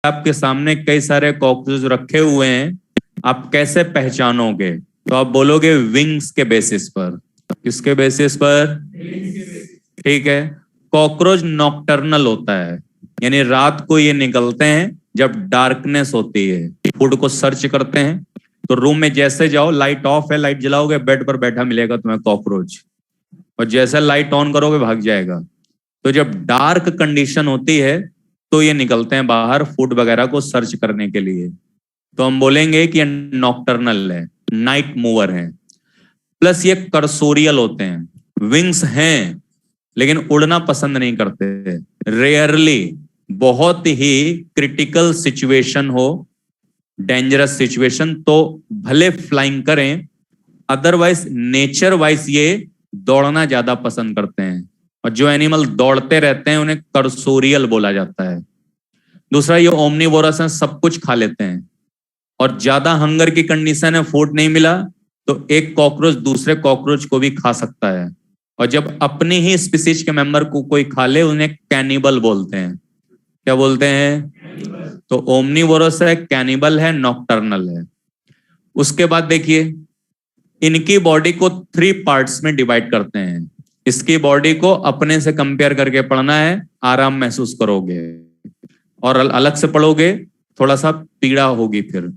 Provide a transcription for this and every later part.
आपके सामने कई सारे कॉकरोच रखे हुए हैं, आप कैसे पहचानोगे? तो आप बोलोगे विंग्स के बेसिस पर। किसके बेसिस पर? ठीक है। कॉकरोच नॉकटर्नल होता है, यानी रात को ये निकलते हैं जब डार्कनेस होती है, फूड को सर्च करते हैं। तो रूम में जैसे जाओ, लाइट ऑफ है, लाइट जलाओगे, बेड पर बैठा मिलेगा तुम्हें कॉकरोच, और जैसे लाइट ऑन करोगे भाग जाएगा। तो जब डार्क कंडीशन होती है तो ये निकलते हैं बाहर फूड वगैरह को सर्च करने के लिए। तो हम बोलेंगे कि ये नॉकटर्नल है, नाइट मूवर है। प्लस ये कर्सोरियल होते हैं, विंग्स हैं लेकिन उड़ना पसंद नहीं करते। रेयरली, बहुत ही क्रिटिकल सिचुएशन हो, डेंजरस सिचुएशन, तो भले फ्लाइंग करें, अदरवाइज नेचर वाइज ये दौड़ना ज्यादा पसंद करते हैं। और जो एनिमल दौड़ते रहते हैं उन्हें कर्सोरियल बोला जाता है। दूसरा, ये ओमनीवोरस हैं, सब कुछ खा लेते हैं, और ज्यादा हंगर की कंडीशन है, फूड नहीं मिला, तो एक कॉकरोच दूसरे कॉकरोच को भी खा सकता है। और जब अपनी ही स्पीसीज के मेंबर को कोई खा ले उन्हें कैनिबल बोलते हैं। क्या बोलते हैं? तो ओमनीवोरस है, कैनिबल है, नॉकटर्नल है। उसके बाद देखिए, इनकी बॉडी को 3 पार्ट्स में डिवाइड करते हैं। इसकी बॉडी को अपने से कंपेयर करके पढ़ना है, आराम महसूस करोगे, और अलग से पढ़ोगे थोड़ा सा पीड़ा होगी फिर।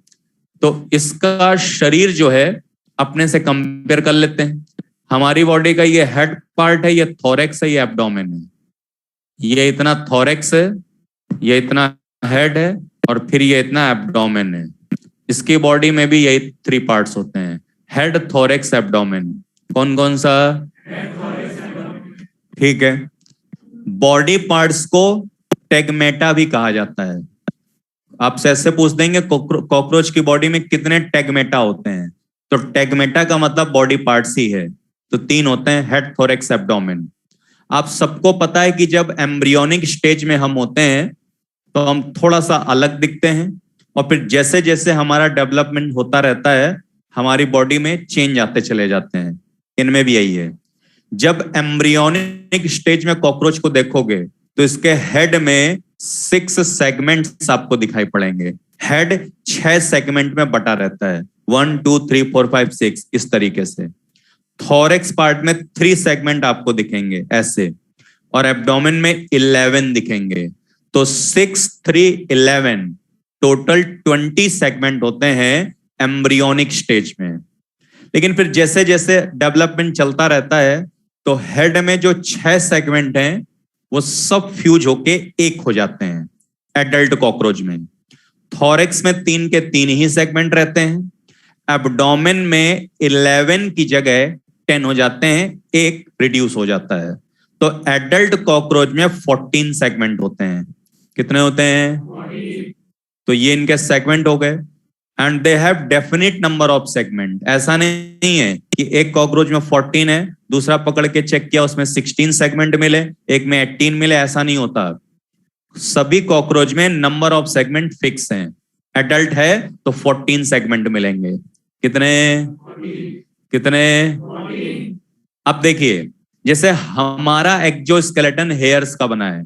तो इसका शरीर जो है अपने से कंपेयर कर लेते हैं। हमारी बॉडी का ये हेड पार्ट है, ये थोरेक्स है, ये एब्डोमेन है। ये इतना थोरेक्स है, ये इतना हेड है, और फिर ये इतना एब्डोमेन है। इसकी बॉडी में भी यही 3 पार्ट्स होते हैं, हेड, थोरेक्स, एब्डोमेन। कौन कौन सा? ठीक है। बॉडी पार्ट्स को टेगमेटा भी कहा जाता है। आपसे ऐसे पूछ देंगे कॉकरोच की बॉडी में कितने टेगमेटा होते हैं, तो टेगमेटा का मतलब बॉडी पार्ट्स ही है। तो 3 होते हैं, हेड, थोरेक्स, एब्डोमेन। आप सबको पता है कि जब एम्ब्रियोनिक स्टेज में हम होते हैं तो हम थोड़ा सा अलग दिखते हैं, और फिर जैसे जैसे हमारा डेवलपमेंट होता रहता है हमारी बॉडी में चेंज आते चले जाते हैं। इनमें भी यही है। जब एम्ब्रियोनिक स्टेज में कॉकरोच को देखोगे तो इसके हेड में 6 सेगमेंट्स आपको दिखाई पड़ेंगे। हेड 6 सेगमेंट में बटा रहता है, 1 2 3 4 5 6 इस तरीके से। थोरेक्स पार्ट में 3 सेगमेंट आपको दिखेंगे ऐसे, और एब्डोमेन में 11 दिखेंगे। तो 6 3 11 टोटल 20 सेगमेंट होते हैं एम्ब्रियोनिक स्टेज में। लेकिन फिर जैसे जैसे डेवलपमेंट चलता रहता है तो हेड में जो 6 सेगमेंट हैं वो सब फ्यूज होके एक हो जाते हैं एडल्ट कॉकरोच में। थोरेक्स में 3 के 3 ही सेगमेंट रहते हैं, एब्डोमेन में 11 की जगह 10 हो जाते हैं, एक रिड्यूस हो जाता है। तो एडल्ट कॉकरोच में 14 सेगमेंट होते हैं। कितने होते हैं? तो ये इनके सेगमेंट हो गए। And they have definite number of segment. ऐसा नहीं है कि एक कॉकरोच में 14 है, दूसरा पकड़ के चेक किया उसमें 16 सेगमेंट मिले, एक में 18 मिले, ऐसा नहीं होता। सभी कॉकरोच में नंबर ऑफ सेगमेंट फिक्स हैं। एडल्ट है तो 14 सेगमेंट मिलेंगे। कितने? कितने? अब देखिए, जैसे हमारा एक्सोस्केलेटन हेयर्स का बना है,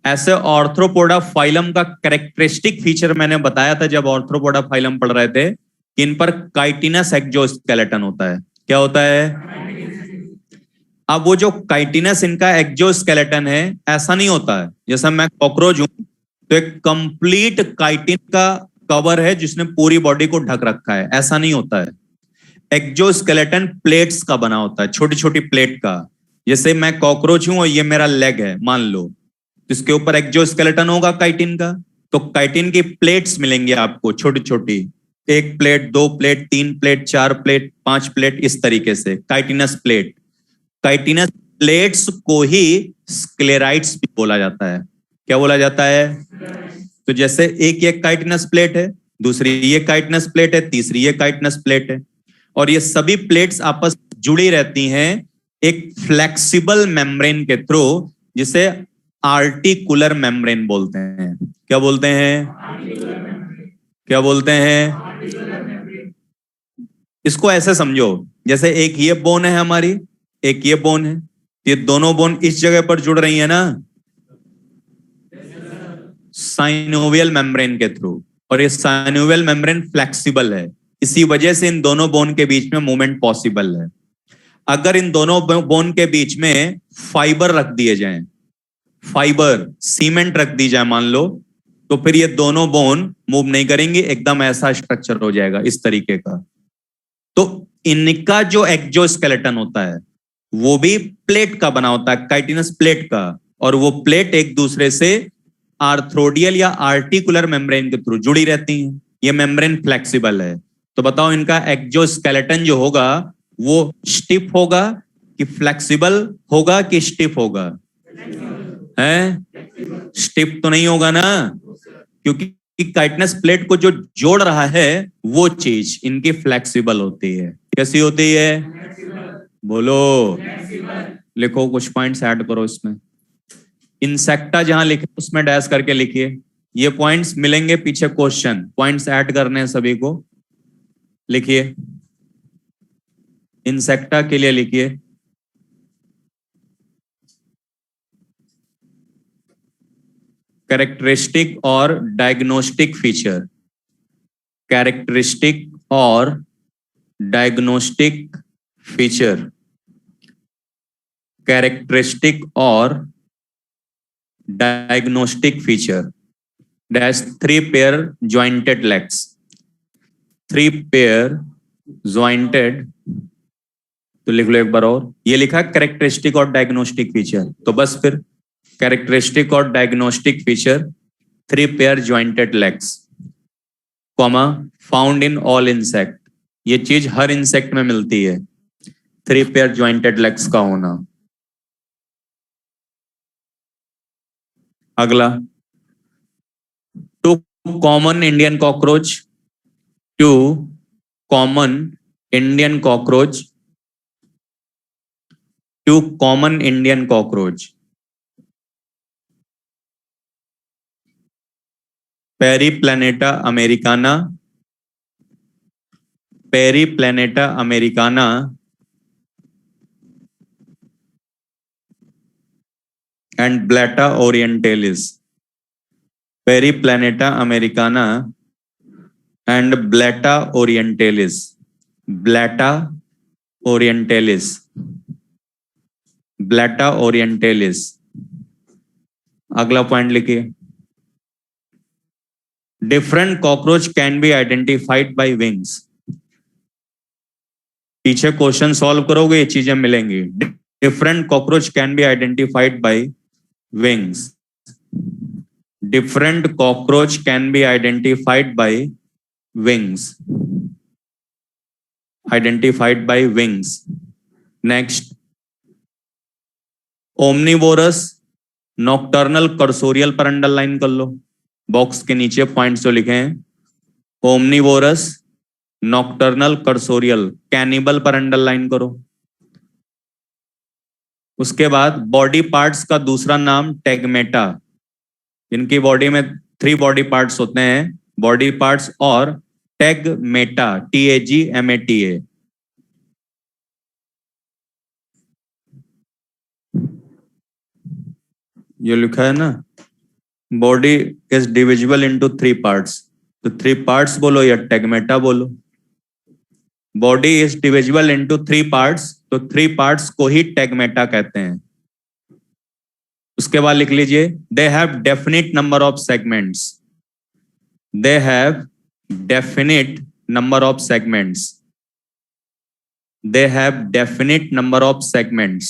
ऐसे ऑर्थ्रोपोडा फाइलम का कैरेक्टरिस्टिक फीचर मैंने बताया था जब ऑर्थ्रोपोडा फाइलम पढ़ रहे थे, कि इन पर काइटिनस एक्सोस्केलेटन होता है। क्या होता है? अब वो जो काइटिनस इनका एक्सोस्केलेटन है, ऐसा नहीं होता है जैसा मैं कॉकरोच हूं तो एक कंप्लीट काइटिन का कवर है जिसने पूरी बॉडी को ढक रखा है, ऐसा नहीं होता है। एक्सोस्केलेटन प्लेट्स का बना होता है, छोटी छोटी प्लेट का। जैसे मैं कॉकरोच हूं और ये मेरा लेग है मान लो, इसके ऊपर एक्सोस्केलेटन होगा काइटिन का, तो काइटिन की प्लेट्स मिलेंगी आपको छोटी छोटी, 1 plate, 2 plate, 3 plate, 4 plate, 5 plate, इस तरीके से काइटिनस प्लेट। काइटिनस प्लेट्स को ही स्क्लेराइड्स भी बोला जाता है। क्या बोला जाता है? तो जैसे एक ये काइटिनस प्लेट है, दूसरी ये काइटिनस प्लेट है, तीसरी ये काइटिनस प्लेट है, और ये सभी प्लेट्स आपस जुड़ी रहती हैं एक फ्लेक्सिबल मेम्ब्रेन के थ्रू, जिसे आर्टिकुलर मेम्ब्रेन बोलते हैं। क्या बोलते हैं? क्या बोलते हैं? इसको ऐसे समझो, जैसे एक ये बोन है हमारी, एक ये बोन है, ये दोनों बोन इस जगह पर जुड़ रही है ना, साइनोवियल मेम्ब्रेन के थ्रू, और ये साइनोवियल मेम्ब्रेन फ्लेक्सिबल है, इसी वजह से इन दोनों बोन के बीच में मूवमेंट पॉसिबल है। अगर इन दोनों बोन के बीच में फाइबर रख दिए जाएं, फाइबर सीमेंट रख दी जाए मान लो, तो फिर ये दोनों बोन मूव नहीं करेंगे, एकदम ऐसा स्ट्रक्चर हो जाएगा इस तरीके का। तो इनका जो एक्सोस्केलेटन होता है वो भी प्लेट का बना होता है, काइटिनस प्लेट का, और वो प्लेट एक दूसरे से आर्थ्रोडियल या आर्टिकुलर मेम्ब्रेन के थ्रू जुड़ी रहती हैं। ये मेम्ब्रेन फ्लेक्सिबल है। तो बताओ इनका एक्सोस्केलेटन जो होगा वो स्टिफ होगा कि फ्लेक्सिबल होगा कि स्टिफ होगा? है स्टिफ तो नहीं होगा ना, क्योंकि काइटिनस प्लेट को जो जोड़ रहा है वो चीज इनकी फ्लेक्सिबल होती है। कैसी होती है? बोलो, लिखो, कुछ पॉइंट्स ऐड करो इसमें। इंसेक्टा जहां लिखे उसमें डैश करके लिखिए। ये पॉइंट्स मिलेंगे पीछे क्वेश्चन, पॉइंट्स ऐड करने हैं सभी को। लिखिए, इंसेक्टा के लिए लिखिए कैरेक्टरिस्टिक और डायग्नोस्टिक फीचर, कैरेक्टरिस्टिक और डायग्नोस्टिक फीचर, कैरेक्टरिस्टिक और diagnostic feature dash 3 pair jointed legs, 3 pair jointed, तो लिख लो एक बार और। ये लिखा कैरेक्टरिस्टिक और डायग्नोस्टिक फीचर, तो बस फिर कैरेक्टरिस्टिक और diagnostic feature 3 pair jointed legs, comma found in all insect, ये चीज हर इंसेक्ट में मिलती है, 3 पेयर ज्वाइंटेड लेग्स का होना। अगला, two common Indian cockroach, two common Indian cockroach, two common Indian cockroach, Periplaneta americana, Periplaneta americana and Blatta orientalis, Periplaneta americana and Blatta orientalis, Blatta orientalis, Blatta orientalis. अगला point लिखिए, different cockroach can be identified by wings. पीछे question solve करोगे ये चीजें मिलेंगी। Different cockroach can be identified by wings, different cockroach can be identified by wings, identified by wings. Next, omnivorous nocturnal cursorial पर underline कर लो, box के नीचे points जो लिखे हैं, ओमनीवोरस नॉक्टर्नल कर्सोरियल कैनिबल पर अंडरलाइन करो। उसके बाद बॉडी पार्ट्स का दूसरा नाम टेगमेटा, इनकी बॉडी में 3 बॉडी पार्ट्स होते हैं, बॉडी पार्ट्स और टेगमेटा, TAGMATA। ये लिखा है ना, body is divisible into 3 parts, तो 3 पार्ट्स बोलो या टेगमेटा बोलो। Body is divisible into 3 parts, तो 3 पार्ट्स को ही टेगमेटा कहते हैं। उसके बाद लिख लीजिए, they have definite number of segments, they have definite number of segments, they have definite number of segments,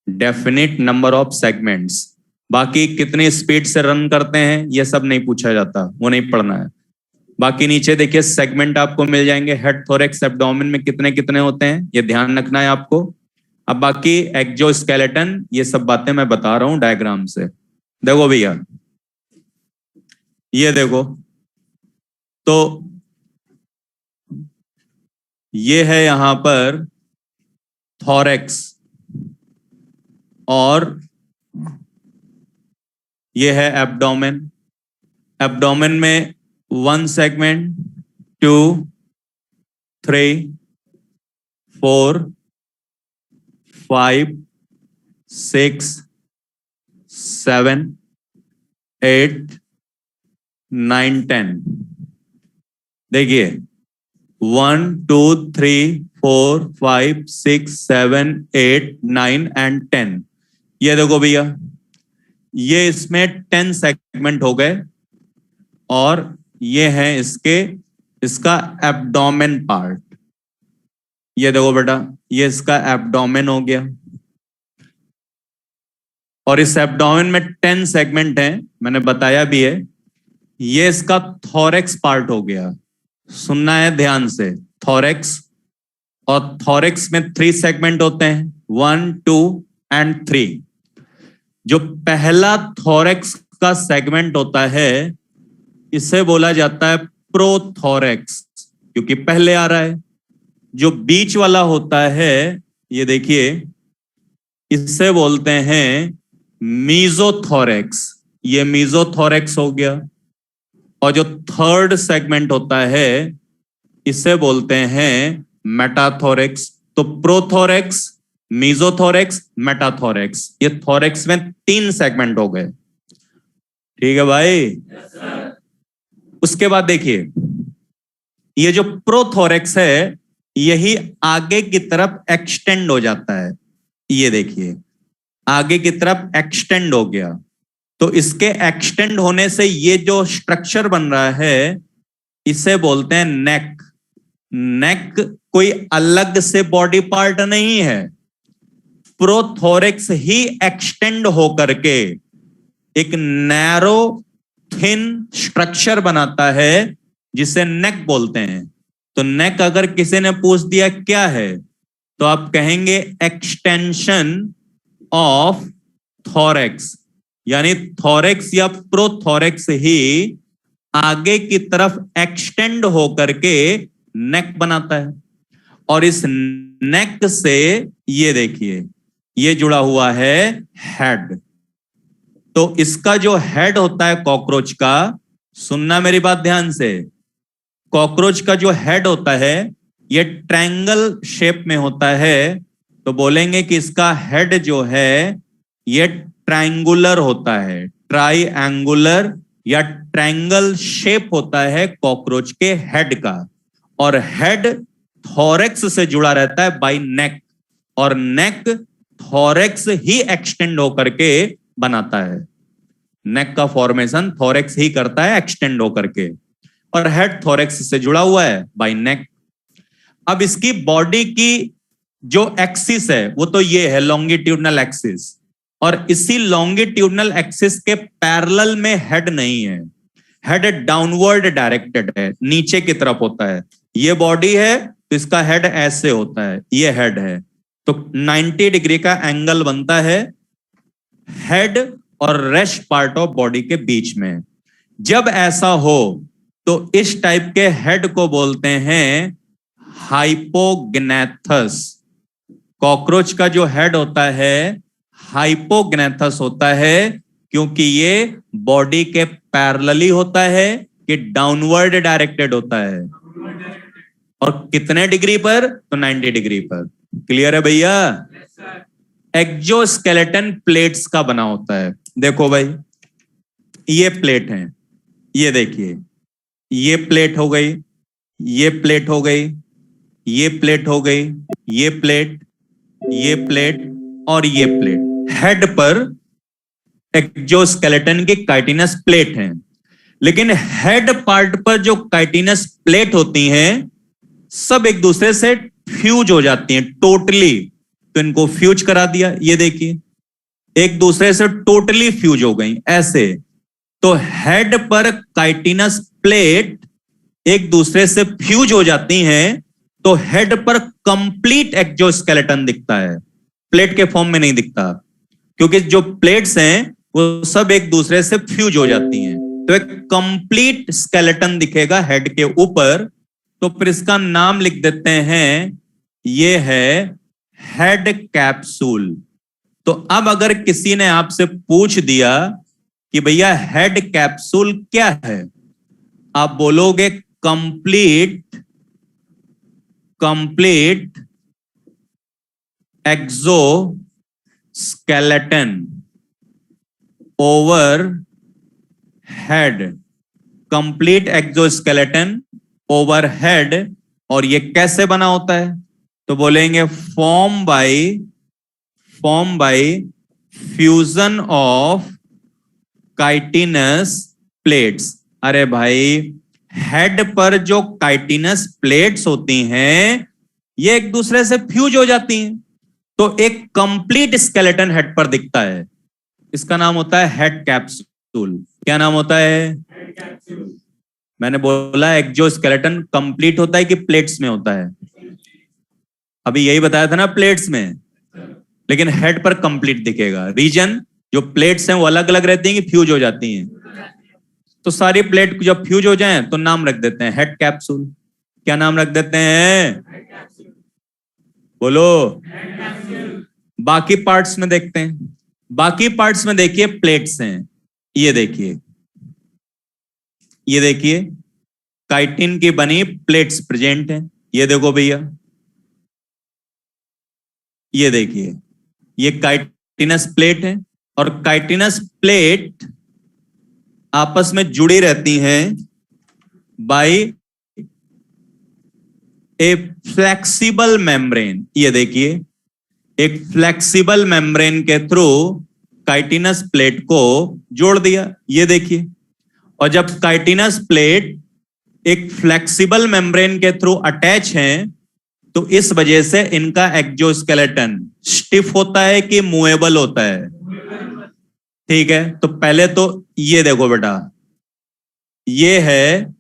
definite number of segments. बाकी कितनी स्पीड से रन करते हैं ये सब नहीं पूछा जाता, वो नहीं पढ़ना है। बाकी नीचे देखिए सेगमेंट आपको मिल जाएंगे, हेड, थोरैक्स, एब्डोमेन में कितने कितने होते हैं ये ध्यान रखना है आपको। अब बाकी एक्सोस्केलेटन ये सब बातें मैं बता रहा हूं डायग्राम से। देखो भैया, ये देखो, तो ये है यहां पर थोरैक्स और ये है एब्डोमेन। एब्डोमेन में 1 सेगमेंट, 2, 3, 4, 5, 6, 7, 8, 9, 10। देखिए 1, 2, 3, 4, 5, 6, 7, 8, 9 एंड 10। ये देखो भैया, ये इसमें 10 सेगमेंट हो गए और ये है इसका एब्डोमेन पार्ट। ये देखो बेटा, ये इसका एब्डोमेन हो गया और इस एब्डोमेन में 10 सेगमेंट हैं, मैंने बताया भी है। ये इसका थोरेक्स पार्ट हो गया। सुनना है ध्यान से, थोरेक्स। और थोरेक्स में 3 सेगमेंट होते हैं, 1, 2 एंड 3। जो पहला थोरेक्स का सेगमेंट होता है इसे बोला जाता है प्रोथोरेक्स, क्योंकि पहले आ रहा है। जो बीच वाला होता है, ये देखिए, इसे बोलते हैं मीजोथोरेक्स। ये मीजोथोरेक्स हो गया। और जो थर्ड सेगमेंट होता है इसे बोलते हैं मेटाथोरेक्स। तो प्रोथोरेक्स, मीजोथोरेक्स, मेटाथोरेक्स, ये थोरेक्स में 3 सेगमेंट हो गए। ठीक है भाई? उसके बाद देखिए, ये जो प्रोथोरेक्स है यही आगे की तरफ एक्सटेंड हो जाता है। ये देखिए, आगे की तरफ एक्सटेंड हो गया। तो इसके एक्सटेंड होने से ये जो स्ट्रक्चर बन रहा है इसे बोलते हैं नेक। नेक कोई अलग से बॉडी पार्ट नहीं है, प्रोथोरेक्स ही एक्सटेंड होकर के एक नैरो थिन स्ट्रक्चर बनाता है जिसे नेक बोलते हैं। तो नेक अगर किसी ने पूछ दिया क्या है, तो आप कहेंगे एक्सटेंशन ऑफ थोरेक्स, यानी थोरेक्स या प्रोथोरेक्स ही आगे की तरफ एक्सटेंड होकर के नेक बनाता है। और इस नेक से ये देखिए, ये जुड़ा हुआ है हेड। तो इसका जो हेड होता है कॉकरोच का, सुनना मेरी बात ध्यान से, कॉकरोच का जो हेड होता है ये ट्रायंगल शेप में होता है। तो बोलेंगे कि इसका हेड जो है ये ट्रायंगुलर होता है, ट्राइएंगुलर या ट्रायंगल शेप होता है कॉकरोच के हेड का। और हेड थोरेक्स से जुड़ा रहता है बाय नेक, और नेक थोरेक्स ही एक्सटेंड होकर के बनाता है। नेक का फॉर्मेशन थोरेक्स ही करता है एक्सटेंड होकर के, और हेड थोरेक्स से जुड़ा हुआ है बाय नेक। अब इसकी बॉडी की जो एक्सिस है वो तो ये है लॉन्गिट्यूडनल एक्सिस, और इसी लॉन्गिट्यूडनल एक्सिस के पैरेलल में हेड नहीं है। हेड डाउनवर्ड डायरेक्टेड है, नीचे की तरफ होता है। ये बॉडी है तो इसका हेड ऐसे होता है, ये हेड है। तो 90 डिग्री का एंगल बनता है हेड और रेस्ट पार्ट ऑफ बॉडी के बीच में। जब ऐसा हो तो इस टाइप के हेड को बोलते हैं हाइपोग्नेथस। कॉकरोच का जो हेड होता है हाइपोग्नेथस होता है, क्योंकि ये बॉडी के पैरेलली होता है कि डाउनवर्ड डायरेक्टेड होता है। और कितने डिग्री पर? तो 90 डिग्री पर। क्लियर है भैया? एक्सोस्केलेटन प्लेट्स का बना होता है। देखो भाई, ये प्लेट है, ये देखिए, ये प्लेट हो गई, ये प्लेट हो गई, ये प्लेट हो गई, ये प्लेट, ये प्लेट और ये प्लेट। हेड पर एक्सोस्केलेटन की काइटिनस प्लेट है, लेकिन हेड पार्ट पर जो काइटिनस प्लेट होती हैं सब एक दूसरे से फ्यूज हो जाती हैं टोटली। तो इनको फ्यूज करा दिया, ये देखिए, एक दूसरे से टोटली फ्यूज हो गई ऐसे। तो हेड पर काइटिनस प्लेट एक दूसरे से फ्यूज हो जाती हैं, तो हेड पर कंप्लीट एक्सोस्केलेटन दिखता है, प्लेट के फॉर्म में नहीं दिखता, क्योंकि जो प्लेट्स हैं वो सब एक दूसरे से फ्यूज हो जाती हैं। तो एक कंप्लीट स्केलेटन दिखेगा हेड के ऊपर। तो फिर इसका नाम लिख देते हैं, ये है हेड कैप्सूल। तो अब अगर किसी ने आपसे पूछ दिया कि भैया हेड कैप्सूल क्या है, आप बोलोगे complete exoskeleton over head, complete exoskeleton over head. और ये कैसे बना होता है? तो बोलेंगे form by fusion of chitinous plates. अरे भाई, हेड पर जो काइटिनस प्लेट्स होती हैं ये एक दूसरे से फ्यूज हो जाती हैं, तो एक कंप्लीट स्केलेटन हेड पर दिखता है। इसका नाम होता है हेड कैप्सूल। क्या नाम होता है? मैंने बोला एक्सोस्केलेटन कंप्लीट होता है कि प्लेट्स में होता है? अभी यही बताया था ना, प्लेट्स में। लेकिन हेड पर कंप्लीट दिखेगा। रीजन जो प्लेट्स हैं वो अलग अलग रहती हैं कि फ्यूज हो जाती हैं? तो सारी प्लेट जब फ्यूज हो जाएं तो नाम रख देते हैं हेड कैप्सूल। क्या नाम रख देते हैं? बोलो। बाकी पार्ट्स में देखते हैं। बाकी पार्ट्स में देखिए प्लेट्स हैं। ये देखिए, ये देखिए काइटिन की बनी प्लेट्स प्रेजेंट हैं। ये देखो भैया, ये देखिए, ये काइटिनस प्लेट है और काइटिनस प्लेट आपस में जुड़ी रहती हैं बाय ए फ्लेक्सिबल मेम्ब्रेन। ये देखिए, एक फ्लेक्सिबल मेम्ब्रेन के थ्रू काइटिनस प्लेट को जोड़ दिया। ये देखिए, और जब काइटिनस प्लेट एक फ्लेक्सिबल मेम्ब्रेन के थ्रू अटैच हैं तो इस वजह से इनका एक्सोस्केलेटन स्टिफ होता है कि मूवेबल होता है? ठीक है, तो पहले तो ये देखो बेटा, ये है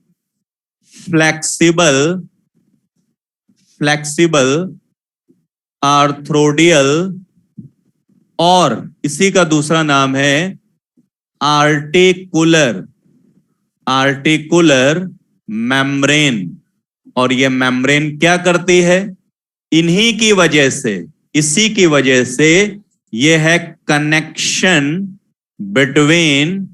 फ्लेक्सिबल आर्थ्रोडियल, और इसी का दूसरा नाम है आर्टिकुलर मेम्ब्रेन। और ये मेम्ब्रेन क्या करती है? इन्हीं की वजह से, इसी की वजह से ये है कनेक्शन बिटवीन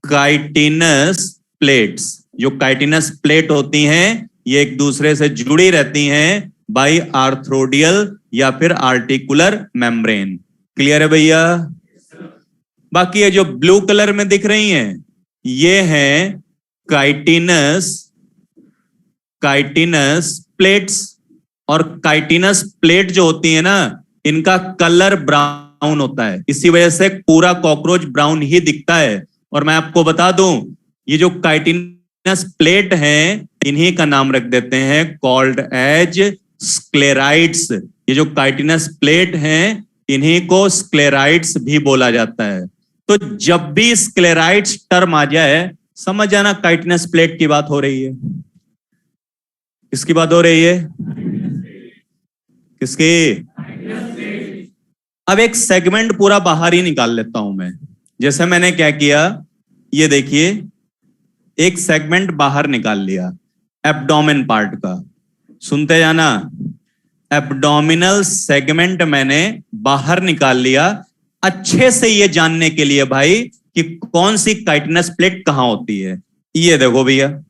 काइटिनस प्लेट्स। जो काइटिनस प्लेट होती हैं ये एक दूसरे से जुड़ी रहती हैं बाय आर्थ्रोडियल या फिर आर्टिकुलर मेम्ब्रेन। क्लियर है भैया? बाकी ये जो ब्लू कलर में दिख रही हैं ये हैं काइटिनस प्लेट्स। और काइटिनस प्लेट जो होती है ना, इनका कलर ब्राउन होता है, इसी वजह से पूरा कॉकरोच ब्राउन ही दिखता है। और मैं आपको बता दूं, ये जो काइटिनस प्लेट हैं इन्हीं का नाम रख देते हैं कॉल्ड एज स्क्लेराइड्स। ये जो काइटिनस प्लेट हैं इन्हीं को स्क्लेराइड्स भी बोला जाता है। तो जब भी स्क्लेराइड्स टर्म आ जाए समझ जाना काइटिनस प्लेट की बात हो रही है। किसकी बात हो रही है? किसकी? अब एक सेगमेंट पूरा बाहर ही निकाल लेता हूं मैं। जैसे मैंने क्या किया, ये देखिए, एक सेगमेंट बाहर निकाल लिया एब्डोमेन पार्ट का। सुनते जाना, एब्डोमिनल सेगमेंट मैंने बाहर निकाल लिया अच्छे से ये जानने के लिए भाई कि कौन सी काइटिनस प्लेट कहां होती है। ये देखो भैया,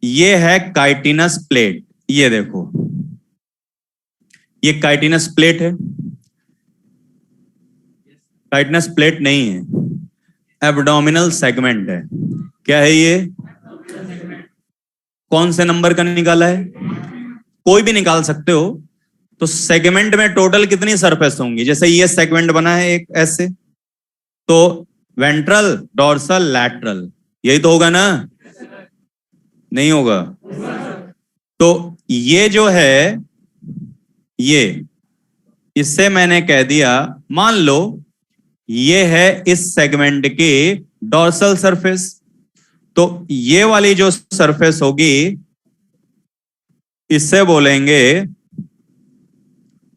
ये है काइटिनस प्लेट। ये देखो, ये काइटिनस प्लेट है। काइटिनस प्लेट नहीं है, एब्डोमिनल सेगमेंट है। क्या है ये? कौन से नंबर का निकाला है? कोई भी निकाल सकते हो। तो सेगमेंट में टोटल कितनी सरफेस होंगी? जैसे ये सेगमेंट बना है एक ऐसे, तो वेंट्रल, डोर्सल, लैटरल, यही तो होगा ना? नहीं होगा? तो ये जो है, ये, इससे मैंने कह दिया, मान लो ये है इस सेगमेंट की डोर्सल सरफेस, तो ये वाली जो सरफेस होगी इससे बोलेंगे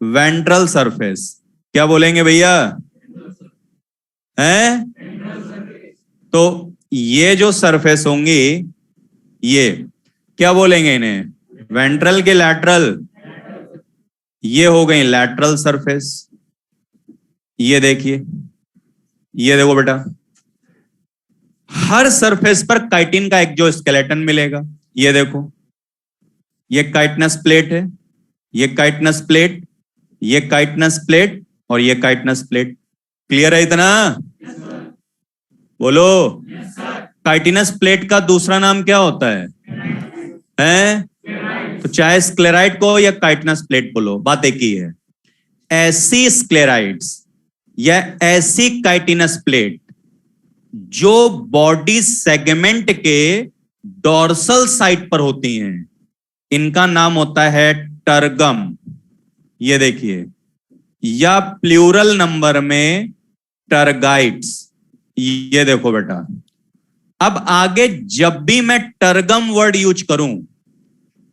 वेंट्रल सरफेस। क्या बोलेंगे भैया? हैं? तो ये जो सरफेस होंगी ये क्या बोलेंगे इन्हें? वेंट्रल के लैटरल? ये हो गई लैटरल सरफेस। ये देखिए, ये देखो बेटा, हर सरफेस पर काइटिन का एक्सोस्केलेटन मिलेगा। ये देखो, ये काइटिनस प्लेट है, ये काइटिनस प्लेट, ये काइटिनस प्लेट और ये काइटिनस प्लेट। क्लियर है इतना? बोलो। काइटिनस प्लेट का दूसरा नाम क्या होता है? तो चाहे स्क्लेराइड को या काइटिनस प्लेट बोलो, बात एक ही है। ऐसी स्क्लेराइड्स या ऐसी काइटिनस प्लेट जो बॉडी सेगमेंट के डॉर्सल साइड पर होती हैं, इनका नाम होता है टर्गम। ये देखिए, या प्लूरल नंबर में टर्गाइट्स। ये देखो बेटा, अब आगे जब भी मैं टर्गम वर्ड यूज करूं,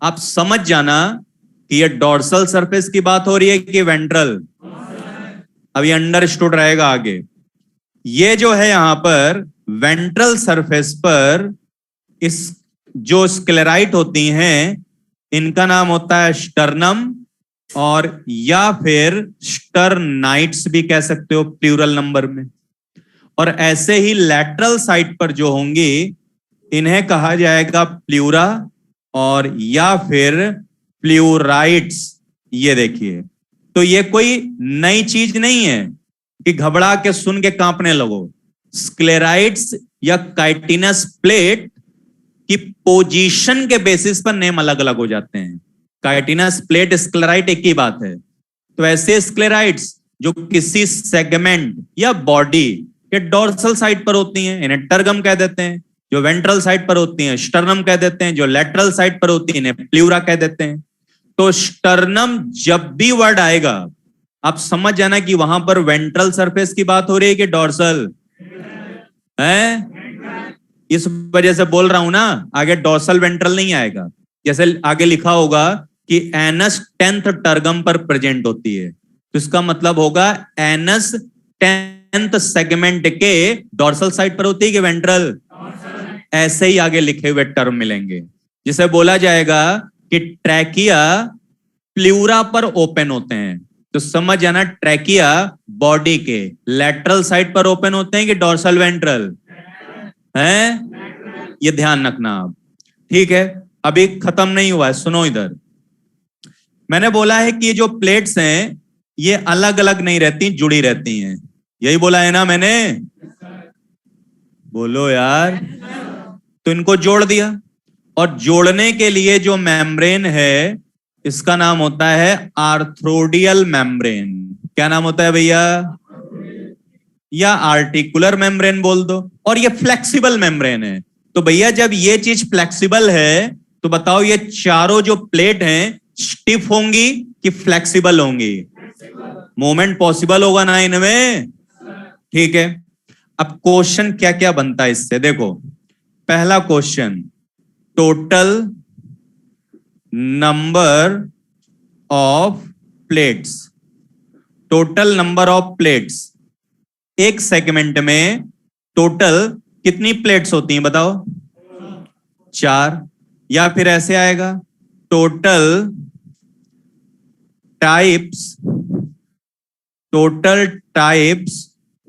आप समझ जाना कि ये डॉर्सल सरफेस की बात हो रही है कि वेंट्रल। अब ये अंडरस्टूड रहेगा आगे। ये जो है यहां पर वेंट्रल सरफेस पर इस जो स्क्लेराइट होती हैं, इनका नाम होता है स्टर्नम, और या फिर स्टर्नाइट्स भी कह सकते हो प्लूरल नंबर में। और ऐसे ही लैटरल साइड पर जो होंगी, इन्हें कहा जाएगा प्लूरा और या फिर प्लूराइट्स। ये देखिए, तो ये कोई नई चीज नहीं है कि घबरा के सुन के कांपने लगो। स्क्लेराइट्स या काइटिनस प्लेट की पोजीशन के बेसिस पर नेम अलग अलग हो जाते हैं। काइटिनस प्लेट, स्क्लेराइट एक ही बात है। तो ऐसे स्क्लेराइट्स जो किसी सेगमेंट या बॉडी के डोर्सल साइड पर होती हैं, इन्हें टर्गम कह देते हैं। जो वेंट्रल साइड पर होती हैं, स्टर्नम कह देते हैं। जो लैटरल साइड पर होती है, इन्हें प्लूरा कह देते हैं। तो स्टर्नम जब भी वर्ड आएगा, आप समझ जाना कि वहां पर वेंट्रल सरफेस की बात हो रही है कि डोर्सल है। इस वजह से बोल रहा हूं ना, आगे डोर्सल वेंट्रल नहीं आएगा। जैसे आगे लिखा होगा कि एनस 10th टर्गम पर प्रेजेंट होती है, तो इसका मतलब होगा एनस 10th सेगमेंट के डोर्सल साइड पर होती है कि वेंट्रल। ऐसे ही आगे लिखे हुए टर्म मिलेंगे, जिसे बोला जाएगा कि ट्रैकिया प्लूरा पर ओपन होते हैं। तो समझ जाना, ट्रैकिया बॉडी के लैटरल साइड पर ओपन होते हैं कि डोर्सल वेंट्रल है। ये ध्यान रखना आप, ठीक है। अभी खत्म नहीं हुआ है, सुनो इधर। मैंने बोला है कि ये जो प्लेट्स हैं, ये अलग अलग नहीं रहती, जुड़ी रहती हैं। यही बोला है ना मैंने? बोलो यार। तो इनको जोड़ दिया, और जोड़ने के लिए जो मेम्ब्रेन है, इसका नाम होता है आर्थ्रोडियल मेम्ब्रेन। क्या नाम होता है भैया? या आर्टिकुलर मेम्ब्रेन बोल दो। और ये फ्लेक्सिबल मेम्ब्रेन है। तो भैया जब ये चीज फ्लेक्सिबल है, तो बताओ ये चारों जो प्लेट हैं, स्टिफ होंगी कि फ्लेक्सिबल होंगी? मूवमेंट पॉसिबल होगा ना इनमें, ठीक है। अब क्वेश्चन क्या क्या बनता है इससे, देखो। पहला question, total number of plates. Total number of plates, एक सेगमेंट में टोटल कितनी प्लेट्स होती हैं बताओ? 4। या फिर ऐसे आएगा, टोटल टाइप्स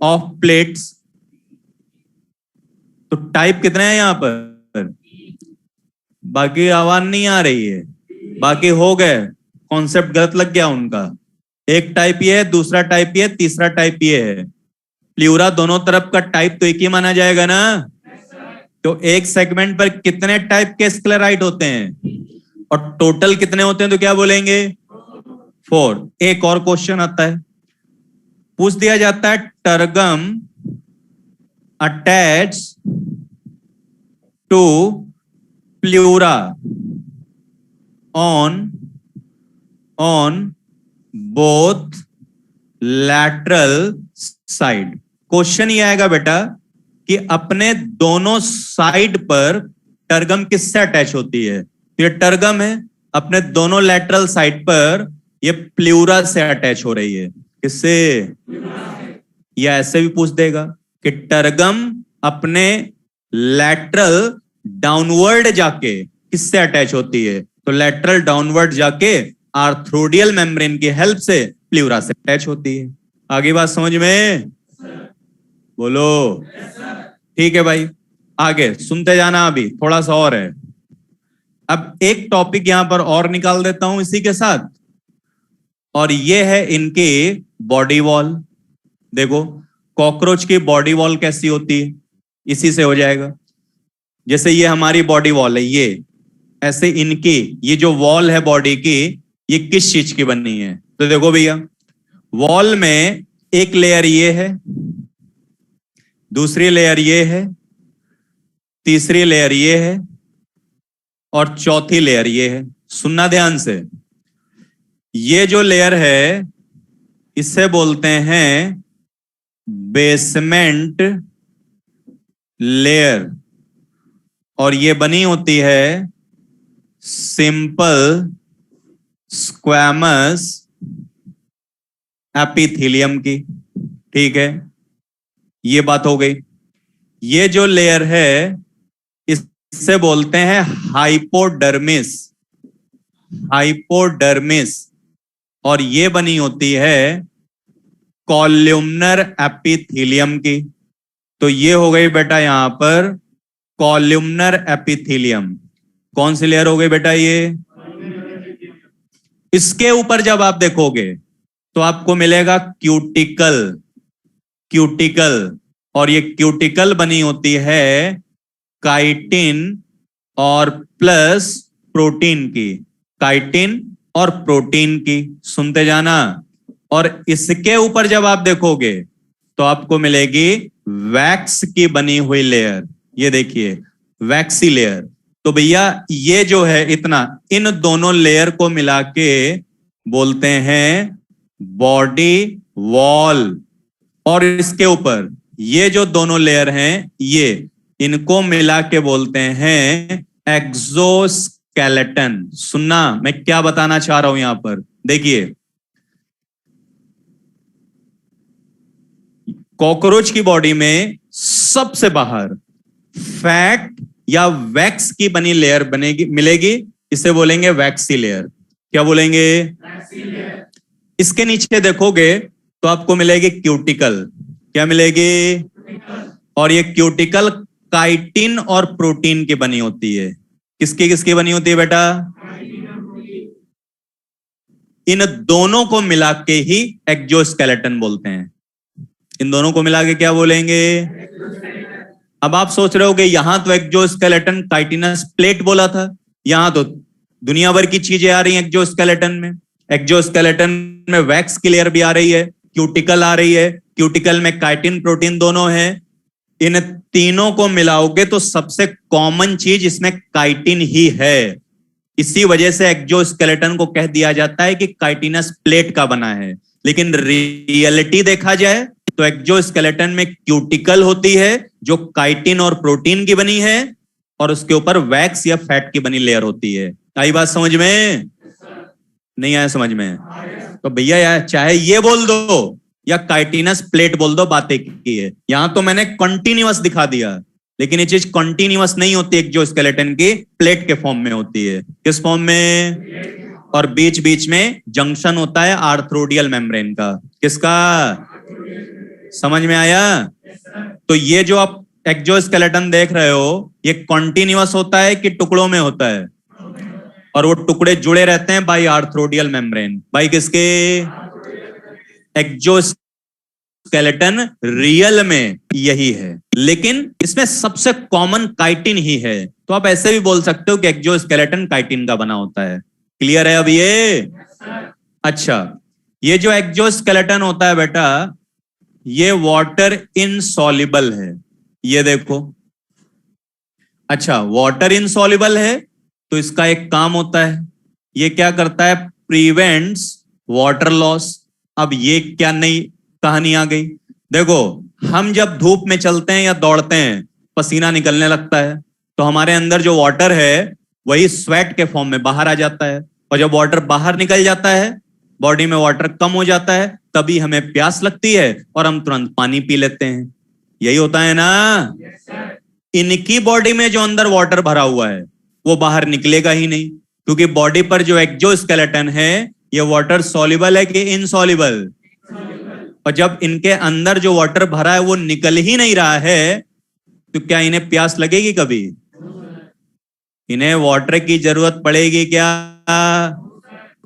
ऑफ प्लेट्स। तो टाइप कितने हैं यहां पर? बाकी आवाज नहीं आ रही है, बाकी हो गए, कॉन्सेप्ट गलत लग गया उनका। एक टाइप ये है, दूसरा टाइप ये है, तीसरा टाइप ये है। प्लूरा दोनों तरफ का टाइप तो एक ही माना जाएगा ना। तो एक सेगमेंट पर कितने टाइप के स्क्लेराइट होते हैं, और टोटल कितने होते हैं, तो क्या बोलेंगे? 4। एक और क्वेश्चन आता है, पूछ दिया जाता है, tergum attach to pleura on both lateral side. Question ये आएगा बेटा कि अपने दोनों साइड पर टर्गम किससे अटैच होती है? तो ये टर्गम है, अपने दोनों लैटरल साइड पर ये प्लूरा से अटैच हो रही है। किससे? या ऐसे भी पूछ देगा कि टर्गम अपने लैटरल डाउनवर्ड जाके किससे अटैच होती है? तो लैटरल डाउनवर्ड जाके आर्थ्रोडियल मेम्ब्रेन की हेल्प से प्लूरा से अटैच होती है। आगे बात समझ में? बोलो। ठीक है भाई, आगे सुनते जाना, अभी थोड़ा सा और है। अब एक टॉपिक यहां पर और निकाल देता हूं इसी के साथ, और ये है इनके बॉडी वॉल। देखो, कॉकरोच की बॉडी वॉल कैसी होती है? इसी से हो जाएगा। जैसे ये हमारी बॉडी वॉल है, ये ऐसे इनकी ये जो वॉल है बॉडी की, ये किस चीज की बनी है? तो देखो भैया, वॉल में एक लेयर ये है, दूसरी लेयर ये है, तीसरी लेयर ये है और चौथी लेयर ये है। सुनना ध्यान से, ये जो लेयर है इसे बोलते हैं बेसमेंट लेयर, और ये बनी होती है सिंपल स्क्वैमस एपिथेलियम की। ठीक है, ये बात हो गई। ये जो लेयर है इससे बोलते हैं हाइपोडर्मिस, हाइपोडर्मिस, और ये बनी होती है कॉल्यूमनर एपिथेलियम की। तो ये हो गई बेटा यहां पर कॉल्यूमनर एपिथेलियम। कौन सी लेयर हो गई बेटा ये? इसके ऊपर जब आप देखोगे तो आपको मिलेगा क्यूटिकल, क्यूटिकल, और ये क्यूटिकल बनी होती है काइटिन और प्लस प्रोटीन की, काइटिन और प्रोटीन की। सुनते जाना। और इसके ऊपर जब आप देखोगे तो आपको मिलेगी वैक्स की बनी हुई लेयर। ये देखिए वैक्सी लेयर। तो भैया ये जो है इतना, इन दोनों लेयर को मिला के बोलते हैं बॉडी वॉल। और इसके ऊपर ये जो दोनों लेयर हैं, ये इनको मिला के बोलते हैं एक्सोस्केलेटन। सुनना मैं क्या बताना चाह रहा हूं यहां पर, देखिए कॉकरोच की बॉडी में सबसे बाहर फैट या वैक्स की बनी लेयर बनेगी, मिलेगी, इसे बोलेंगे वैक्सी लेयर। क्या बोलेंगे? Waxy layer. इसके नीचे देखोगे तो आपको मिलेगी क्यूटिकल। क्या मिलेगी? और ये क्यूटिकल काइटिन और प्रोटीन की बनी होती है। किसकी किसकी बनी होती है बेटा? इन दोनों को मिला के ही एक्सोस्केलेटन बोलते हैं। इन दोनों को मिला के क्या बोलेंगे? अब आप सोच रहे हो कि यहां तो एक्सोस्केलेटन काइटिनस प्लेट बोला था, यहां तो दुनिया भर की चीजें आ रही हैं एक्सोस्केलेटन में। एक्सोस्केलेटन में वैक्स की लेयर भी आ रही है, क्यूटिकल आ रही है, क्यूटिकल में काइटिन प्रोटीन दोनों है। इन तीनों को मिलाओगे तो सबसे कॉमन चीज इसमें काइटिन ही है। इसी वजह से एक्सोस्केलेटन को कह दिया जाता है कि काइटिनस प्लेट का बना है। लेकिन रियलिटी देखा जाए तो एक्सोस्केलेटन में क्यूटिकल होती है जो काइटिन और प्रोटीन की बनी है, और उसके ऊपर वैक्स या फैट की बनी लेयर होती है। आई बात समझ में? नहीं आया समझ में? तो भैया यार चाहे ये बोल दो या काइटिनस प्लेट बोल दो, बातें की है। यहां तो मैंने कंटिन्यूअस दिखा दिया, लेकिन ये चीज कंटिन्यूअस नहीं होती एक्सोस्केलेटन की, प्लेट के फॉर्म में होती है। किस फॉर्म में? और बीच बीच में जंक्शन होता है आर्थ्रोडियल मेम्ब्रेन का। किसका? समझ में आया? तो ये जो आप एक्सोस्केलेटन देख रहे हो ये कंटिन्यूअस होता है कि टुकड़ों में होता है? और वो टुकड़े जुड़े रहते हैं बाय आर्थ्रोडियल मेम्ब्रेन। बाय किसके? एक्सोस्केलेटन रियल में यही है, लेकिन इसमें सबसे कॉमन काइटिन ही है। तो आप ऐसे भी बोल सकते हो कि एक्सोस्केलेटन काइटिन का बना होता है। क्लियर है अब ये? अच्छा, ये जो एक्सोस्केलेटन होता है बेटा, ये वाटर इनसॉल्युबल है। ये देखो, अच्छा वाटर इनसॉल्युबल है तो इसका एक काम होता है, ये क्या करता है? Prevents water loss. अब ये क्या नई कहानी आ गई? देखो, हम जब धूप में चलते हैं या दौड़ते हैं, पसीना निकलने लगता है, तो हमारे अंदर जो वाटर है वही स्वेट के फॉर्म में बाहर आ जाता है। और जब वाटर बाहर निकल जाता है, बॉडी में वाटर कम हो जाता है, तभी हमें प्यास लगती है और हम तुरंत पानी पी लेते हैं। यही होता है ना? इनकी बॉडी में जो अंदर वाटर भरा हुआ है वो बाहर निकलेगा ही नहीं, क्योंकि बॉडी पर जो एक्सोस्केलेटन है ये वाटर सॉल्युबल है कि इनसॉल्युबल? और जब इनके अंदर जो वाटर भरा है वो निकल ही नहीं रहा है, तो क्या इन्हें प्यास लगेगी कभी? इन्हें वाटर की जरूरत पड़ेगी क्या?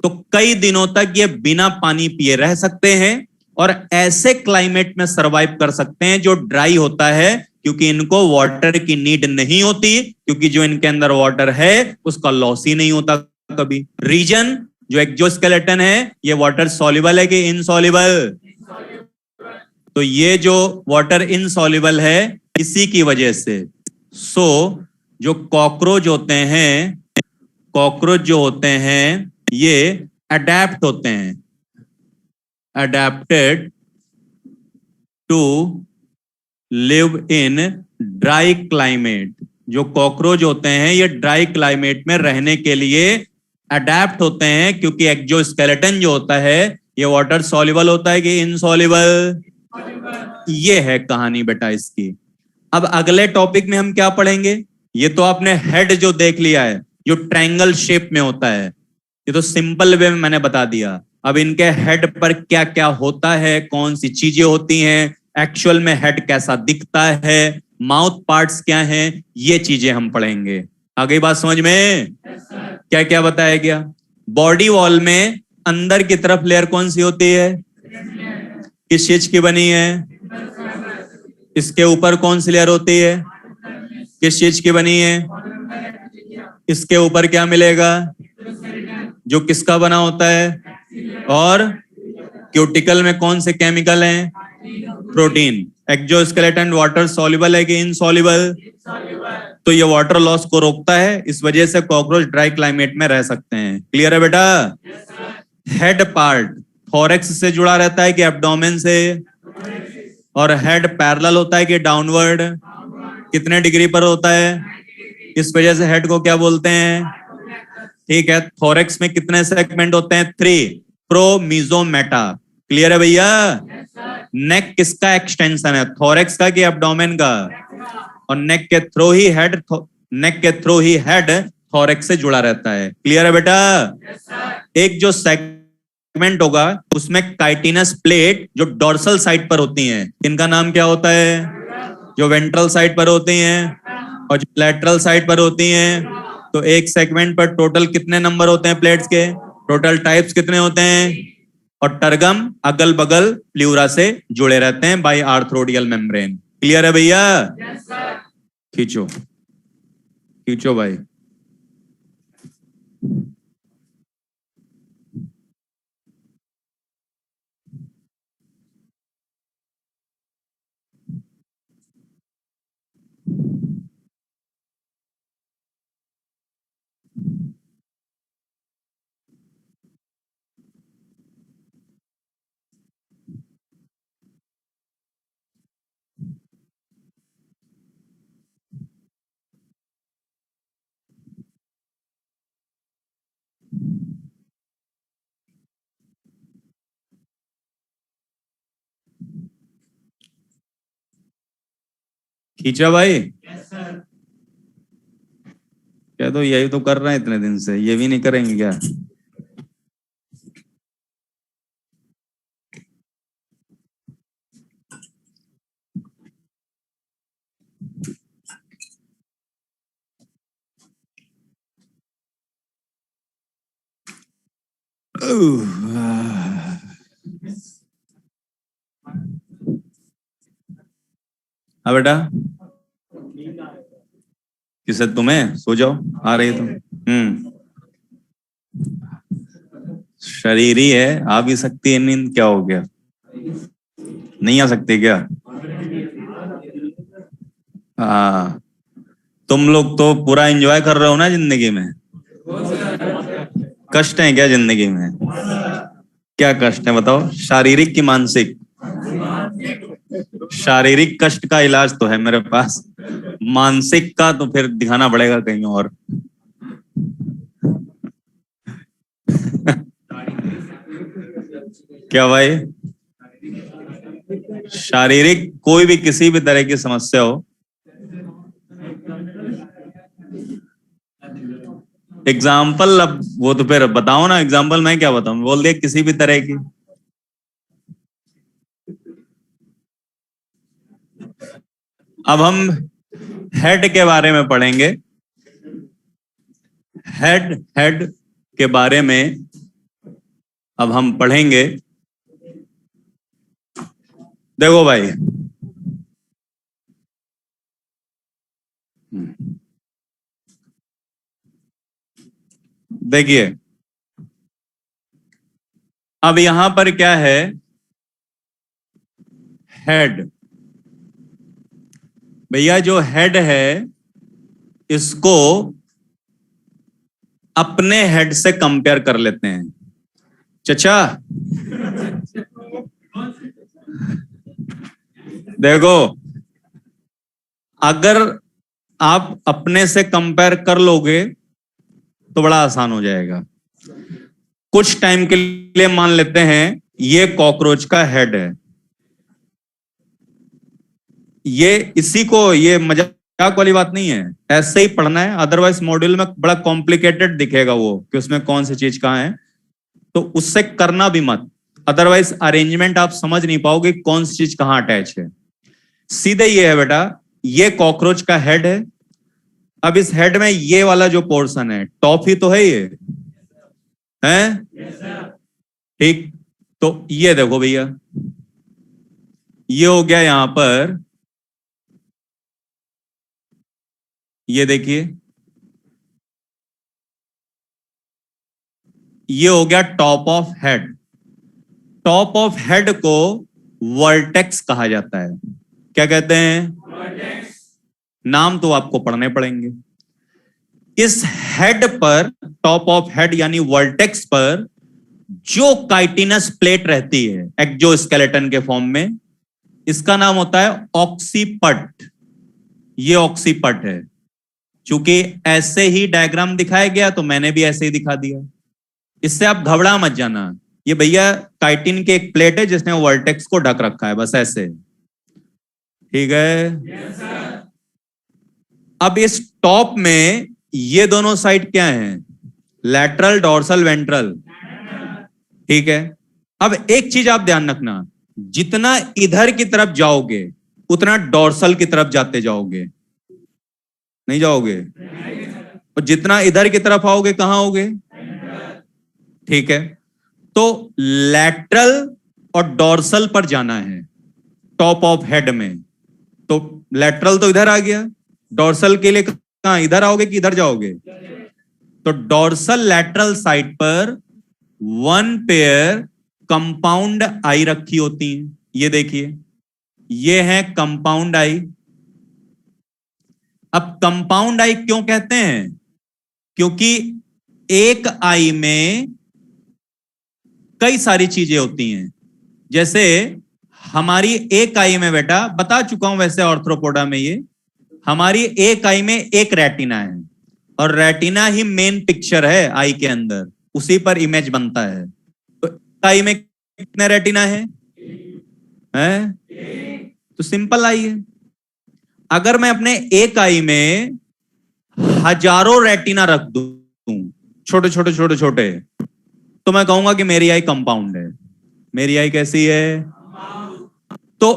तो कई दिनों तक ये बिना पानी पिए रह सकते हैं और ऐसे क्लाइमेट में सरवाइव कर सकते हैं जो ड्राई होता है, क्योंकि इनको वाटर की नीड नहीं होती, क्योंकि जो इनके अंदर वाटर है उसका लॉस ही नहीं होता कभी। रीजन, जो एक्सोस्केलेटन है ये वाटर सॉल्युबल है कि इनसॉल्युबल? तो ये जो वाटर इनसॉल्युबल है इसी की वजह से। सो जो कॉकरोच होते हैं, कॉकरोच जो होते हैं ये अडेप्ट होते हैं, adapted to live in dry climate. जो कॉकरोच होते हैं ये ड्राई क्लाइमेट में रहने के लिए अडेप्ट होते हैं, क्योंकि एक्सोस्केलेटन जो होता है ये वाटर सॉल्युबल होता है कि इनसॉल्युबल? ये है कहानी बेटा इसकी। अब अगले टॉपिक में हम क्या पढ़ेंगे? ये तो आपने हेड जो देख लिया है, जो ट्रायंगल शेप में होता है, ये तो सिंपल वे में मैंने बता दिया। अब इनके हेड पर क्या क्या होता है, कौन सी चीजें होती हैं, एक्चुअल में हेड कैसा दिखता है, माउथ पार्ट्स क्या हैं, ये चीजें हम पढ़ेंगे। आ गई बात समझ में? क्या क्या बताया गया? बॉडी वॉल में अंदर की तरफ लेयर कौन सी होती है? किस चीज की बनी है? इसके ऊपर कौन सी लेयर होती है? किस चीज की बनी है? इसके ऊपर क्या मिलेगा? जो किसका बना होता है? और क्यूटिकल में कौन से केमिकल हैं? प्रोटीन। एक्सोस्केलेटन वाटर सॉल्युबल है कि इनसॉल्युबल? तो ये वाटर लॉस को रोकता है, इस वजह से कॉकरोच ड्राई क्लाइमेट में रह सकते हैं। क्लियर है बेटा? हेड पार्ट थोरैक्स से जुड़ा रहता है कि एब्डोमेन से? और हेड पैरेलल होता है कि डाउनवर्ड? कितने डिग्री पर होता है? इस वजह से हेड को क्या बोलते हैं? ठीक है। थोरैक्स में कितने सेगमेंट होते हैं? 3। Pro, meso, Meta. क्लियर है भैया? नेक किसका एक्सटेंशन है, थोरैक्स का कि एब्डोमेन का? और नेक के थ्रू ही हेड, नेक के थ्रू ही हेड थोरैक्स से जुड़ा रहता है। क्लियर है बेटा? एक जो सेगमेंट होगा उसमें काइटिनस प्लेट जो डोर्सल साइड पर होती हैं, इनका नाम क्या होता है? जो वेंट्रल साइड पर होती हैं और जो लैटरल साइड पर होती हैं। तो एक सेगमेंट पर टोटल कितने नंबर होते हैं प्लेट्स के? टोटल टाइप्स कितने होते हैं? और टर्गम अगल बगल प्ल्यूरा से जुड़े रहते हैं बाय आर्थ्रोडियल मेम्ब्रेन। क्लियर है भैया? खींचो खींचो भाई। खींचा भाई? क्या तो यही तो कर रहे हैं इतने दिन से, ये भी नहीं करेंगे क्या? हाँ बेटा। किसे? तुम्हें? सो जाओ, आ रही है तुम। शरीर ही है, आ भी सकती है नींद, क्या हो गया? नहीं आ सकती क्या? हाँ। तुम लोग तो पूरा एंजॉय कर रहे हो ना जिंदगी में। कष्ट है क्या जिंदगी में? क्या कष्ट है बताओ, शारीरिक की मानसिक? शारीरिक कष्ट का इलाज तो है मेरे पास, मानसिक का तो फिर दिखाना पड़ेगा कहीं और। क्या भाई? शारीरिक कोई भी किसी भी तरह की समस्या हो, एग्जाम्पल, अब वो तो फिर बताओ ना, एग्जाम्पल मैं क्या बताऊं, बोल दिया किसी भी तरह की। अब हम हेड के बारे में पढ़ेंगे। हेड, हेड के बारे में अब हम पढ़ेंगे। देखो भाई, देखिए अब यहां पर क्या है, हेड। भैया जो हेड है इसको अपने हेड से कंपेयर कर लेते हैं। चचा देखो, अगर आप अपने से कंपेयर कर लोगे तो बड़ा आसान हो जाएगा। कुछ टाइम के लिए मान लेते हैं ये कॉकरोच का हेड है, ये इसी को, ये मजाक वाली बात नहीं है, ऐसे ही पढ़ना है, अदरवाइज मॉड्यूल में बड़ा कॉम्प्लिकेटेड दिखेगा वो कि उसमें कौन सी चीज कहां है, तो उससे करना भी मत, अदरवाइज अरेंजमेंट आप समझ नहीं पाओगे कौन सी चीज कहां अटैच है। सीधे ये है बेटा, ये कॉकरोच का हेड है। अब इस हेड में ये वाला जो पोर्शन है, टॉप ही तो है ये, है ठीक। तो ये देखो भैया, ये हो गया यहां पर, ये देखिए ये हो गया top of head. Top of head को वर्टेक्स कहा जाता है। क्या कहते हैं? वर्टेक्स। नाम तो आपको पढ़ने पड़ेंगे। इस हेड पर, टॉप ऑफ हेड यानी वर्टेक्स पर जो काइटिनस प्लेट रहती है एक्सोस्केलेटन के फॉर्म में, इसका नाम होता है ऑक्सीपट। ये ऑक्सीपट है। चूंकि ऐसे ही डायग्राम दिखाया गया तो मैंने भी ऐसे ही दिखा दिया, इससे आप घबरा मत जाना। ये भैया काइटिन की एक प्लेट है जिसने वर्टेक्स को ढक रखा है, बस ऐसे, ठीक है। yes, sir। अब इस टॉप में ये दोनों साइड क्या है? लैटरल, डोर्सल, वेंट्रल, ठीक है। अब एक चीज आप ध्यान रखना, जितना इधर की तरफ जाओगे उतना डोर्सल की तरफ जाते जाओगे, नहीं जाओगे, और जितना इधर की तरफ आओगे कहां आओगे? ठीक है। तो लैटरल और डोर्सल पर जाना है टॉप ऑफ हेड में, तो लैटरल तो इधर आ गया, डोर्सल के लिए कहां, इधर आओगे कि इधर जाओगे? तो डोर्सल लैटरल साइड पर 1 पेयर कंपाउंड आई रखी होती है। ये देखिए, ये है कंपाउंड आई। अब कंपाउंड आई क्यों कहते हैं? क्योंकि एक आई में कई सारी चीजें होती हैं। जैसे हमारी एक आई में, बेटा बता चुका हूं वैसे ऑर्थ्रोपोडा में, ये हमारी एक आई में एक रेटिना है, और रेटिना ही मेन पिक्चर है आई के अंदर, उसी पर इमेज बनता है। तो आई में कितने रेटिना है? तो सिंपल आई है। अगर मैं अपने एक आई में हजारों रेटिना रख दूं, छोटे छोटे छोटे छोटे, तो मैं कहूंगा कि मेरी आई कंपाउंड है। मेरी आई कैसी है? तो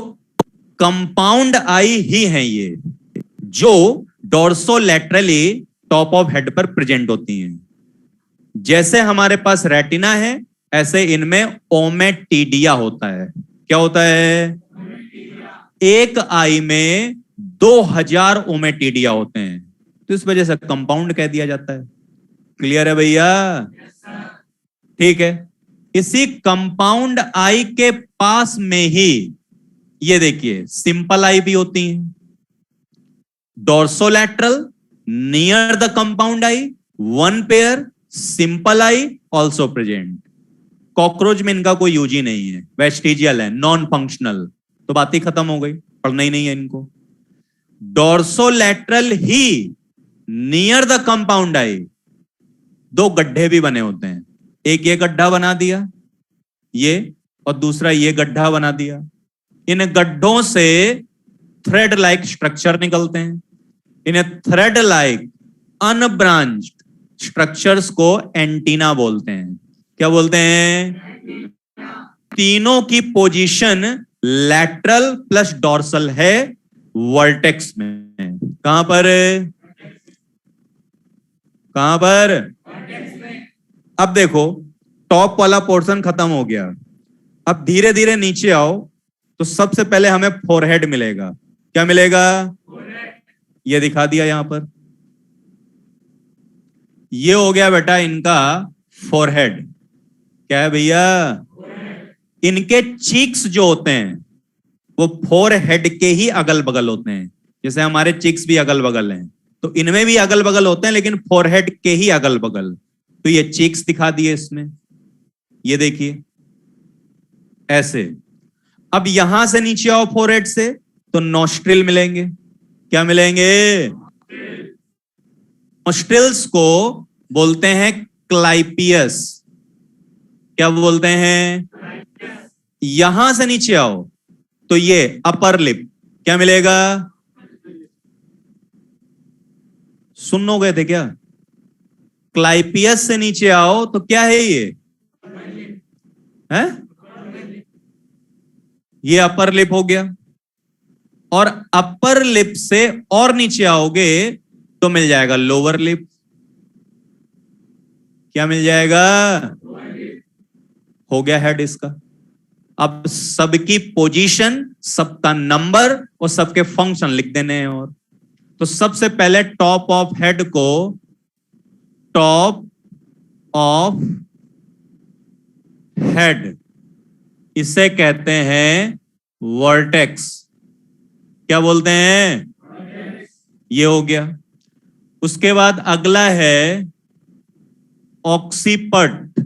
कंपाउंड आई ही है ये, जो डोर्सोलैटरली टॉप ऑफ हेड पर प्रेजेंट होती हैं। जैसे हमारे पास रेटिना है, ऐसे इनमें ओमेटिडिया होता है। क्या होता है? एक आई में 2000 ओमेटिडिया होते हैं, तो इस वजह से कंपाउंड कह दिया जाता है। क्लियर है भैया? ठीक है। इसी कंपाउंड आई के पास में ही ये देखिए सिंपल आई भी होती है। Dorsolateral near the compound eye 1 pair, simple eye also present. Cockroach में इनका कोई यूज ही नहीं है, वेस्टिजियल है, नॉन फंक्शनल, तो बात ही खत्म हो गई, पढ़ना ही नहीं है इनको। डोर्सोलैटरल ही नियर द कंपाउंड आई 2 गड्ढे भी बने होते हैं। एक ये गड्ढा बना दिया ये, और दूसरा ये गड्ढा बना दिया। इन गड्ढों से थ्रेड लाइक स्ट्रक्चर निकलते हैं। इन्हें थ्रेड लाइक अनब्रांच्ड स्ट्रक्चर्स को एंटीना बोलते हैं। क्या बोलते हैं? तीनों की पोजीशन लैटरल प्लस डोर्सल है वर्टेक्स में। कहां पर? कहां पर? अब देखो, टॉप वाला पोर्शन खत्म हो गया, अब धीरे धीरे नीचे आओ तो सबसे पहले हमें फोरहेड मिलेगा। क्या मिलेगा? ये दिखा दिया यहां पर। ये हो गया बेटा इनका फोरहेड। क्या है भैया? इनके चीक्स जो होते हैं वो फोरहेड के ही अगल बगल होते हैं। जैसे हमारे चीक्स भी अगल बगल हैं, तो इनमें भी अगल बगल होते हैं, लेकिन फोरहेड के ही अगल बगल। तो ये चीक्स दिखा दिए इसमें, ये देखिए ऐसे। अब यहां से नीचे आओ फोरहेड से, तो नॉस्ट्रिल मिलेंगे। क्या मिलेंगे? नॉस्ट्रिल्स को बोलते हैं क्लाइपियस। क्या बोलते हैं? यहां से नीचे आओ तो ये अपर लिप, क्या मिलेगा? सुन गए थे क्या? क्लाइपियस से नीचे आओ तो क्या है ये? है? ये अपर लिप हो गया। और अपर लिप से और नीचे आओगे तो मिल जाएगा लोअर लिप। क्या मिल जाएगा? हो गया हेड इसका। अब सबकी पोजीशन, सबका नंबर और सबके फंक्शन लिख देने हैं। और तो सबसे पहले टॉप ऑफ हेड को टॉप ऑफ हेड, इसे कहते हैं वर्टेक्स। क्या बोलते हैं? ये हो गया। उसके बाद अगला है ऑक्सीपट।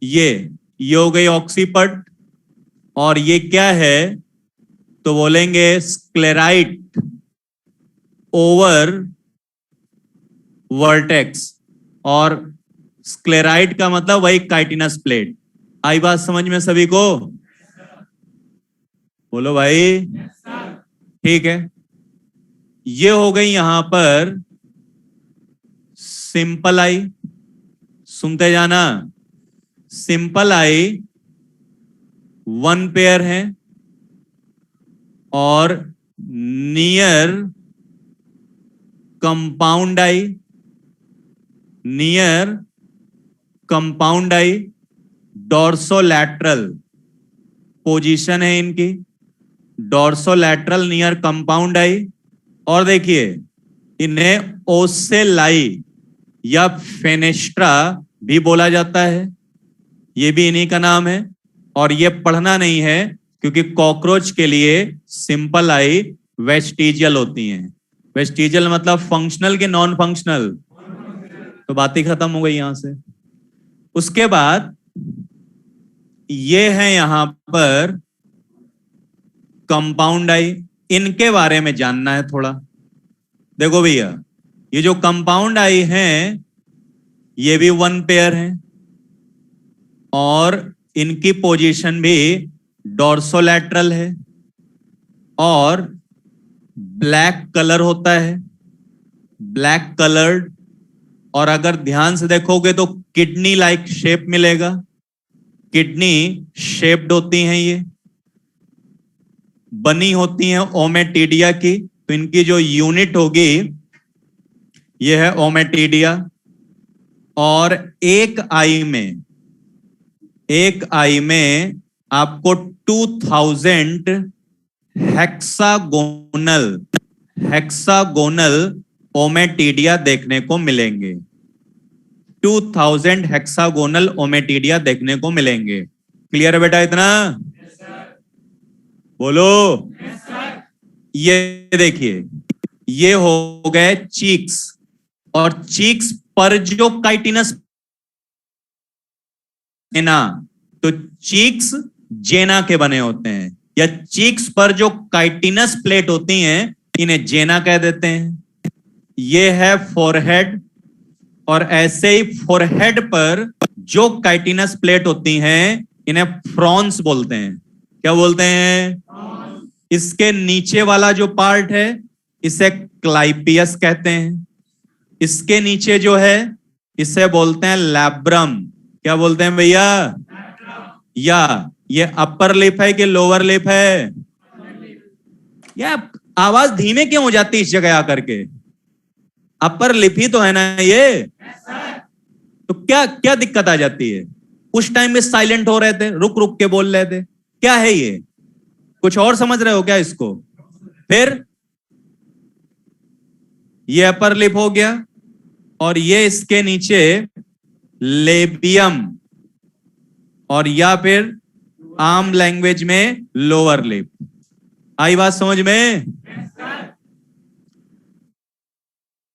ये हो गई ऑक्सीपट। और ये क्या है? तो बोलेंगे स्क्लेराइट ओवर वर्टेक्स। और स्क्लेराइट का मतलब वही काइटिनस प्लेट। आई बात समझ में सभी को? बोलो भाई। ठीक है। ये हो गई यहां पर सिंपल आई। सुनते जाना। सिंपल आई वन पेयर है और नियर कंपाउंड आई, नियर कंपाउंड आई डॉर्सोलैटरल पोजीशन है इनकी, डॉर्सोलैटरल नियर कंपाउंड आई। और देखिए इन्हें ओसेलाई या फेनेस्ट्रा भी बोला जाता है, ये भी इन्हीं का नाम है। और ये पढ़ना नहीं है क्योंकि कॉकरोच के लिए सिंपल आई वेस्टिजियल होती हैं। वेस्टिजियल मतलब फंक्शनल के नॉन फंक्शनल? तो बात ही खत्म हो गई यहां से। उसके बाद ये है यहां पर कंपाउंड आई। इनके बारे में जानना है थोड़ा। देखो भैया, ये जो कंपाउंड आई हैं ये भी वन पेयर हैं और इनकी पोजीशन भी डॉर्सोलैटरल है और ब्लैक कलर होता है, ब्लैक कलर्ड। और अगर ध्यान से देखोगे तो किडनी लाइक शेप मिलेगा, किडनी शेप्ड होती हैं, ये बनी होती हैं ओमेटिडिया की। तो इनकी जो यूनिट होगी ये है ओमेटिडिया। और एक आई में आपको 2000 हेक्सागोनल ओमेटिडिया देखने को मिलेंगे। 2000 हेक्सागोनल ओमेटिडिया देखने को मिलेंगे। क्लियर है बेटा इतना? बोलो। ये देखिए, ये हो गए चीक्स। और चीक्स पर जो काइटिनस जेना, तो चीक्स जेना के बने होते हैं, या चीक्स पर जो काइटिनस प्लेट होती हैं इन्हें जेना कह देते हैं। ये है फोरहेड। और ऐसे ही फोरहेड पर जो काइटिनस प्लेट होती हैं इन्हें फ्रॉन्स बोलते हैं। क्या बोलते हैं? इसके नीचे वाला जो पार्ट है इसे क्लाइपियस कहते हैं। इसके नीचे जो है इसे बोलते हैं लैब्रम। क्या बोलते हैं भैया? या ये अपर लिप है कि लोअर लिप है? या आवाज धीमे क्यों हो जाती है इस जगह आकर के? अपर लिप ही तो है ना ये। तो क्या क्या दिक्कत आ जाती है? उस टाइम में साइलेंट हो रहे थे, रुक रुक के बोल रहे थे। क्या है ये? कुछ और समझ रहे हो क्या इसको? फिर ये अपर लिप हो गया, और ये इसके नीचे लेबियम, और या फिर आम लैंग्वेज में लोअर लिप। आई बात समझ में?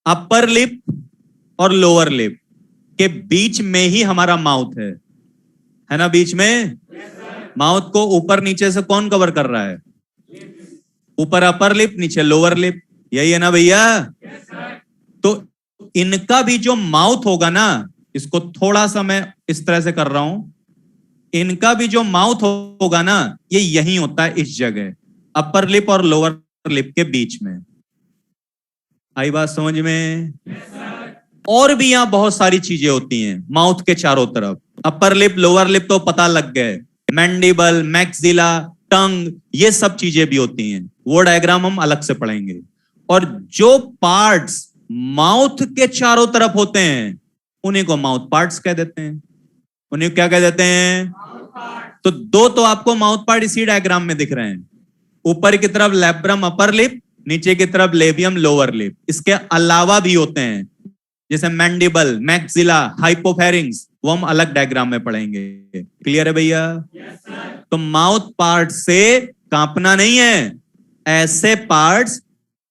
अपर लिप और लोअर लिप के बीच में ही हमारा माउथ है ना? बीच में माउथ को ऊपर नीचे से कौन कवर कर रहा है? ऊपर अपर लिप, नीचे लोअर लिप, यही है ना भैया? तो इनका भी जो माउथ होगा ना, इसको थोड़ा सा मैं इस तरह से कर रहा हूं, इनका भी जो माउथ होगा ना, ये यही होता है, इस जगह, अपर लिप और लोअर लिप के बीच में। आई बात समझ में? और भी यहां बहुत सारी चीजें होती हैं माउथ के चारों तरफ। अपर लिप, लोअर लिप तो पता लग गए, मैंडिबल, मैक्सिला, टंग, ये सब चीजें भी होती हैं, वो डायग्राम हम अलग से पढ़ेंगे। और जो पार्ट्स माउथ के चारों तरफ होते हैं उन्हीं को माउथ पार्ट्स कह देते हैं। उन्हें क्या कह देते हैं? तो दो तो आपको माउथ पार्ट इसी डायग्राम में दिख रहे हैं, ऊपर की तरफ लैब्रम अपर लिप, नीचे की तरफ लेबियम लोअर लिप। इसके अलावा भी होते हैं, जैसे मैंडिबल, मैक्सिला, हाइपोफेरिंग्स, वो हम अलग डायग्राम में पढ़ेंगे। क्लियर है भैया? तो माउथ पार्ट से कांपना नहीं है, ऐसे पार्ट्स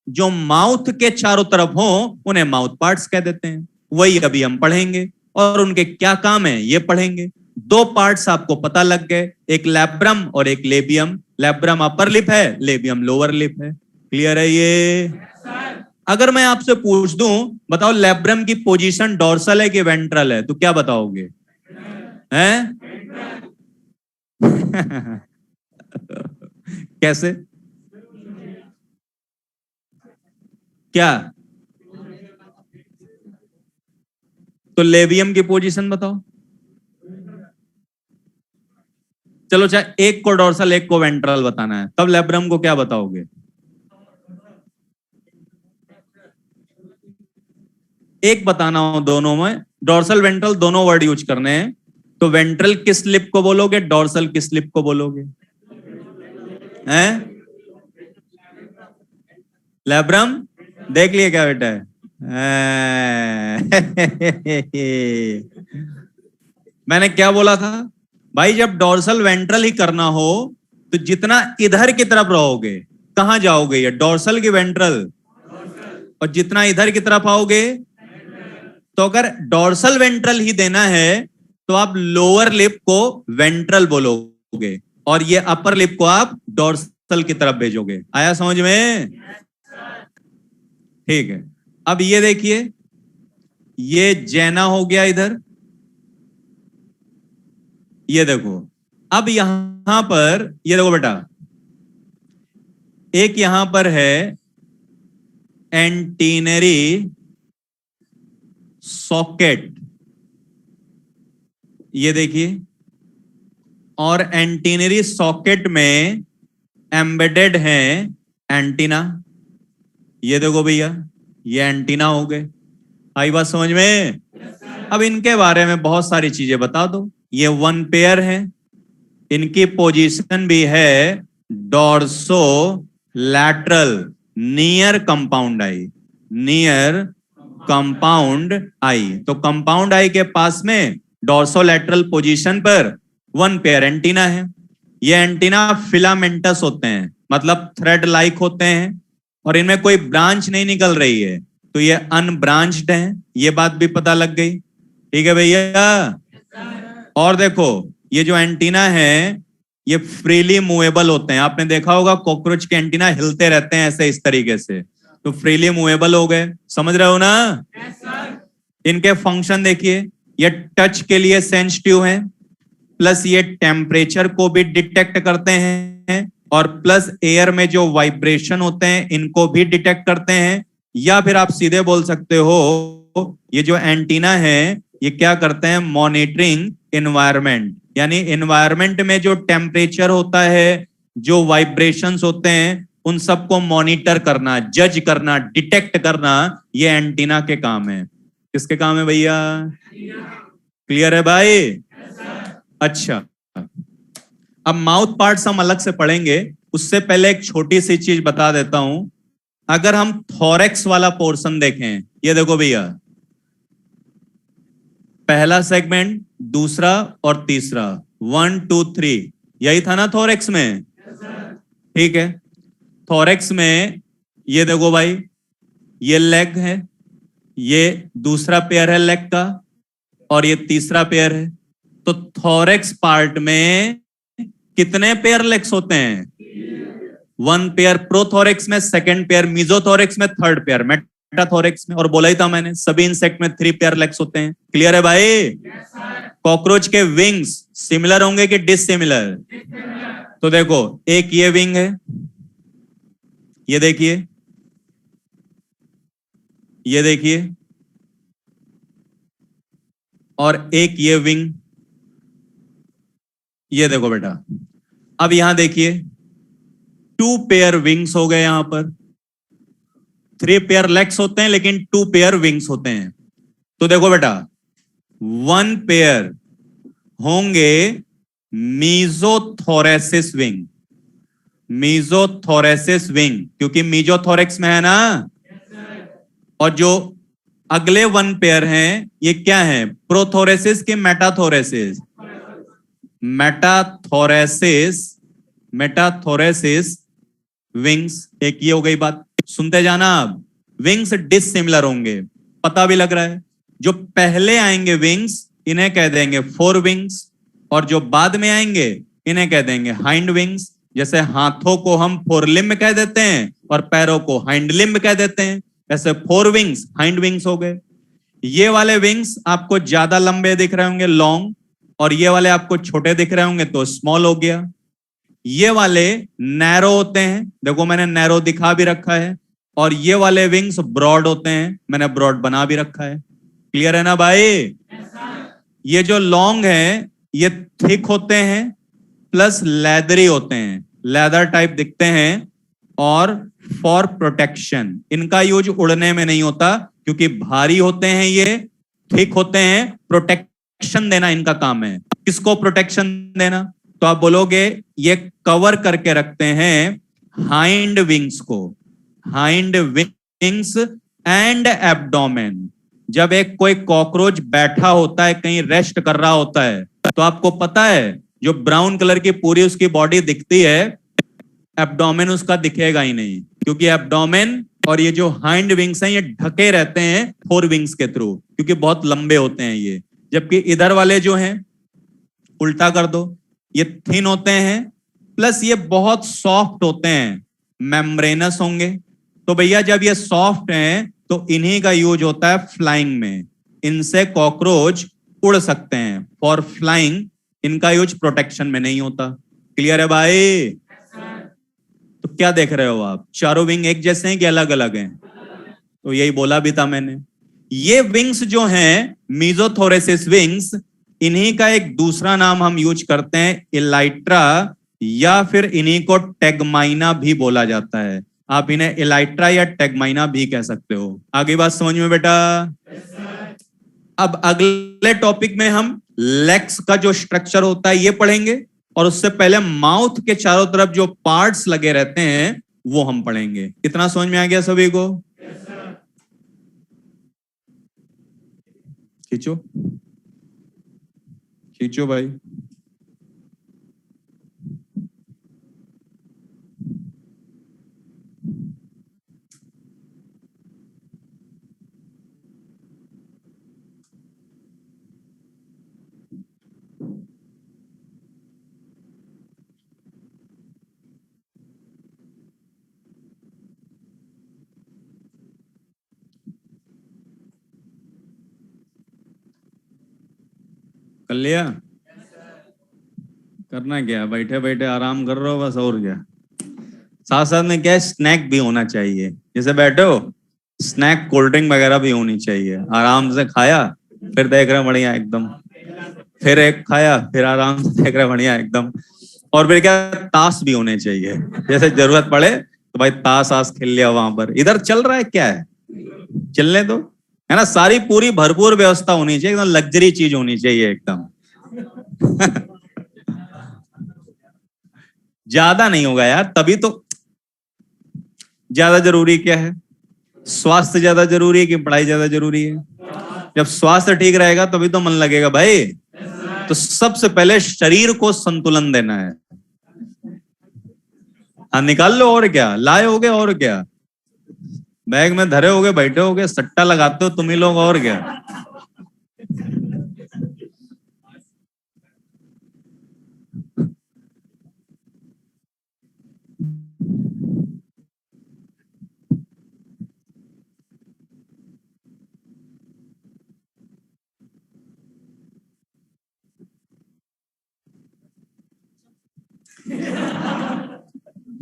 जो माउथ के चारों तरफ हो उन्हें माउथ पार्ट्स कह देते हैं। वही अभी हम पढ़ेंगे, और उनके क्या काम है ये पढ़ेंगे। दो पार्ट्स आपको पता लग गए, एक लैब्रम और एक लेबियम। लैब्रम अपर लिप है, लेबियम लोअर लिप है। क्लियर है ये? अगर मैं आपसे पूछ दूं, बताओ लैब्रम की पोजीशन डोर्सल है कि वेंट्रल है, तो क्या बताओगे? हैं? कैसे? क्या? तो लेबियम की पोजीशन बताओ। चलो, चाहे एक को डोर्सल एक को वेंट्रल बताना है, तब लैब्रम को क्या बताओगे? एक बताना हो दोनों में, डोर्सल वेंट्रल दोनों वर्ड यूज करने हैं, तो वेंट्रल किस लिप को बोलोगे, डोर्सल किस लिप को बोलोगे? हैं? लैब्रम देख लिए क्या बेटा है? मैंने क्या बोला था भाई? जब डोर्सल वेंट्रल ही करना हो तो जितना इधर की तरफ रहोगे, कहां जाओगे? ये डोर्सल की वेंट्रल। और जितना इधर की तरफ आओगे, तो अगर डोर्सल वेंट्रल ही देना है तो आप लोअर लिप को वेंट्रल बोलोगे, और ये अपर लिप को आप डोर्सल की तरफ भेजोगे। आया समझ में? ठीक है। अब ये देखिए, ये जैना हो गया इधर, ये देखो। अब यहां पर ये देखो बेटा, एक यहां पर है एंटीनरी सॉकेट, ये देखिए, और एंटीनरी सॉकेट में एम्बेडेड है एंटीना। ये देखो भैया, ये एंटीना हो गए। आई बात समझ में? अब इनके बारे में बहुत सारी चीजें बता दो। ये वन पेयर है, इनकी पोजीशन भी है डॉर्सो लैटरल नियर कंपाउंड आई, नियर कंपाउंड आई। तो कंपाउंड आई के पास में डॉर्सो लैटरल पोजीशन पर वन पेयर एंटीना है। ये एंटीना फिलामेंटस होते हैं, मतलब थ्रेड लाइक होते हैं, और इनमें कोई ब्रांच नहीं निकल रही है, तो ये अनब्रांच्ड है। ये बात भी पता लग गई। ठीक है भैया? और देखो, ये जो एंटीना है ये फ्रीली मूवेबल होते हैं। आपने देखा होगा कॉकरोच के एंटीना हिलते रहते हैं ऐसे, इस तरीके से, तो फ्रीली मूवेबल हो गए। समझ रहे हो ना? इनके फंक्शन देखिए, ये टच के लिए सेंसिटिव है, प्लस ये टेम्परेचर को भी डिटेक्ट करते हैं, और प्लस एयर में जो वाइब्रेशन होते हैं इनको भी डिटेक्ट करते हैं। या फिर आप सीधे बोल सकते हो, ये जो एंटीना है ये क्या करते हैं? मॉनिटरिंग एनवायरनमेंट, यानी एनवायरनमेंट में जो टेम्परेचर होता है, जो वाइब्रेशंस होते हैं, उन सबको मॉनिटर करना, जज करना, डिटेक्ट करना, ये एंटीना के काम है। किसके काम है भैया? क्लियर है भाई? अच्छा, अब माउथ पार्ट्स हम अलग से पढ़ेंगे, उससे पहले एक छोटी सी चीज बता देता हूं। अगर हम थोरेक्स वाला पोर्शन देखें, ये देखो भैया, पहला सेगमेंट, दूसरा और तीसरा, 1 2 3, यही था ना थोरेक्स में? ठीक है, थोरेक्स में ये देखो भाई, ये लेग है, ये दूसरा पेयर है लेग का, और ये तीसरा पेयर है। तो थोरेक्स पार्ट में कितने पेयर लेग्स होते हैं? 1 पेयर प्रोथोरेक्स में, सेकंड पेयर मीजोथोरेक्स में, थर्ड पेयर मेटाथोरेक्स में। और बोला ही था मैंने, सभी इंसेक्ट में 3 पेयर लेग्स होते हैं। क्लियर है भाई? कॉकरोच के विंग्स सिमिलर होंगे कि डिसिमिलर? तो देखो, एक ये विंग है, ये देखिए, ये देखिए, और एक ये विंग, ये देखो बेटा। अब यहां देखिए, 2 पेयर विंग्स हो गए, यहां पर 3 पेयर लेग्स होते हैं लेकिन 2 पेयर विंग्स होते हैं। तो देखो बेटा, 1 पेयर होंगे मीजोथोरेसिस विंग, मीजोथोरेसिस विंग, क्योंकि मीजोथोरेक्स में है ना। और जो अगले 1 पेयर हैं, ये क्या है? प्रोथोरेसिस के मेटाथोरेसिस? मेटाथोरेसिस, मेटाथोरेसिस विंग्स। एक ये हो गई बात, सुनते जाना। आप विंग्स डिसिमिलर होंगे, पता भी लग रहा है। जो पहले आएंगे विंग्स, इन्हें कह देंगे फोर विंग्स, और जो बाद में आएंगे इन्हें कह देंगे हाइंड विंग्स। जैसे हाथों को हम फोर लिम्ब कह देते हैं और पैरों को हाइंड लिम्ब कह देते हैं, ऐसे फोर विंग्स हाइंड विंग्स हो गए। ये वाले विंग्स आपको ज्यादा लंबे दिख रहे होंगे, लॉन्ग, और ये वाले आपको छोटे दिख रहे होंगे तो स्मॉल हो गया। ये वाले नैरो होते हैं, देखो मैंने नैरो दिखा भी रखा है, और ये वाले विंग्स ब्रॉड होते हैं, मैंने ब्रॉड बना भी रखा है। क्लियर है ना भाई? ये जो लॉन्ग है ये थिक होते हैं प्लस लेदरी होते हैं, लेदर टाइप दिखते हैं, और फॉर प्रोटेक्शन। इनका यूज उड़ने में नहीं होता क्योंकि भारी होते हैं, ये थिक होते हैं, प्रोटेक्शन देना इनका काम है। किसको प्रोटेक्शन देना? तो आप बोलोगे ये कवर करके रखते हैं हाइंड विंग्स को, हाइंड विंग्स एंड एब्डोमेन। जब एक कोई कॉकरोच बैठा होता है, कहीं रेस्ट कर रहा होता है, तो आपको पता है जो ब्राउन कलर की पूरी उसकी बॉडी दिखती है, एब्डोमेन उसका दिखेगा ही नहीं, क्योंकि एब्डोमेन और ये जो हाइंड विंग्स हैं ये ढके रहते हैं फोर विंग्स के थ्रू, क्योंकि बहुत लंबे होते हैं ये। जबकि इधर वाले जो हैं, उल्टा कर दो, ये थिन होते हैं प्लस ये बहुत सॉफ्ट होते हैं, मेम्ब्रेनस होंगे। तो भैया जब ये सॉफ्ट हैं तो इन्हीं का यूज होता है फ्लाइंग में, इनसे कॉकरोच उड़ सकते हैं। फॉर फ्लाइंग इनका यूज प्रोटेक्शन में नहीं होता। क्लियर है भाई? तो क्या देख रहे हो आप, चारों विंग एक जैसे हैं कि अलग अलग हैं? तो यही बोला भी था मैंने। ये विंग्स जो हैं मीजोथोरेसिस विंग्स, इन्हीं का एक दूसरा नाम हम यूज करते हैं इलाइट्रा, या फिर इन्हीं को टेगमाइना भी बोला जाता है। आप इन्हें इलाइट्रा या टेगमाइना भी कह सकते हो। आगे बात समझ में बेटा? अब अगले टॉपिक में हम लेग्स का जो स्ट्रक्चर होता है ये पढ़ेंगे, और उससे पहले माउथ के चारों तरफ जो पार्ट्स लगे रहते हैं वो हम पढ़ेंगे। इतना समझ में आ गया सभी को? खींचो खींचो भाई। कर लिया? करना क्या, बैठे बैठे आराम कर रहे हो बस, और क्या। साथ साथ में क्या है, स्नैक भी होना चाहिए। जैसे बैठे हो, स्नैक कोल्ड ड्रिंक वगैरह भी होनी चाहिए। आराम से खाया, फिर देख रहे बढ़िया एकदम, फिर एक खाया, फिर आराम से देख रहे बढ़िया एकदम। और फिर क्या, ताश भी होने चाहिए, जैसे जरूरत पड़े तो भाई ताश आस खेल लिया वहां पर। इधर चल रहा है क्या है, चलने दो, है ना। सारी पूरी भरपूर व्यवस्था होनी चाहिए, एकदम लग्जरी चीज होनी चाहिए एकदम। ज्यादा नहीं होगा यार, तभी तो ज्यादा जरूरी क्या है? स्वास्थ्य ज्यादा जरूरी है कि पढ़ाई ज्यादा जरूरी है? जब स्वास्थ्य ठीक रहेगा तभी तो मन लगेगा भाई। तो सबसे पहले शरीर को संतुलन देना है। हाँ निकाल लो, और क्या लाए होगे, और क्या बैग में धरे होगे, बैठे होगे, सट्टा लगाते हो तुम ही लोग, और क्या।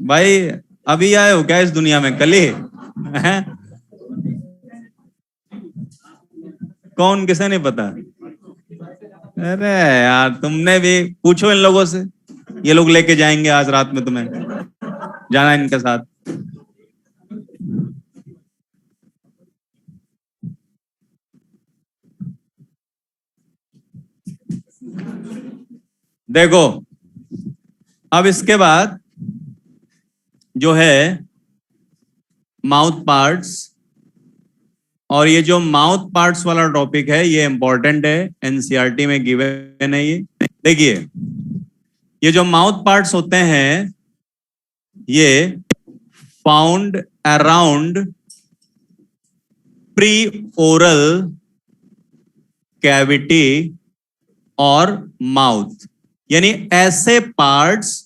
भाई अभी आए हो क्या इस दुनिया में, कल ही हैं? कौन, किसे नहीं पता? अरे यार तुमने भी पूछो इन लोगों से, ये लोग लेके जाएंगे आज रात में तुम्हें, जाना इनके साथ। देखो अब इसके बाद जो है माउथ पार्ट्स, और ये जो माउथ पार्ट्स वाला टॉपिक है ये इंपॉर्टेंट है, एनसीईआरटी में गिवन है। ये देखिए, ये जो माउथ पार्ट्स होते हैं ये found around pre oral cavity और माउथ, यानी ऐसे पार्ट्स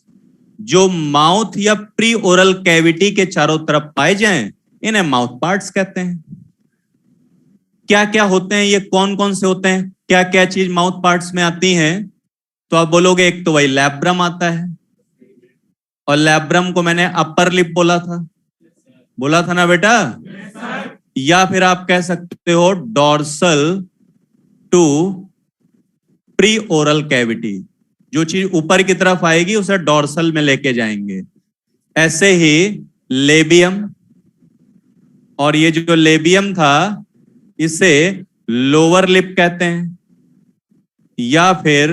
जो माउथ या प्री ओरल कैविटी के चारों तरफ पाए जाएं, इन्हें माउथ पार्ट्स कहते हैं। क्या क्या होते हैं ये, कौन कौन से होते हैं, क्या क्या चीज माउथ पार्ट्स में आती हैं? तो आप बोलोगे एक तो वही लैब्रम आता है, और लैब्रम को मैंने अपर लिप बोला था ना बेटा। या फिर आप कह सकते हो dorsal to pre oral cavity, जो चीज ऊपर की तरफ आएगी उसे डॉर्सल में लेके जाएंगे। ऐसे ही लेबियम, और ये जो लेबियम था इसे लोअर लिप कहते हैं। या फिर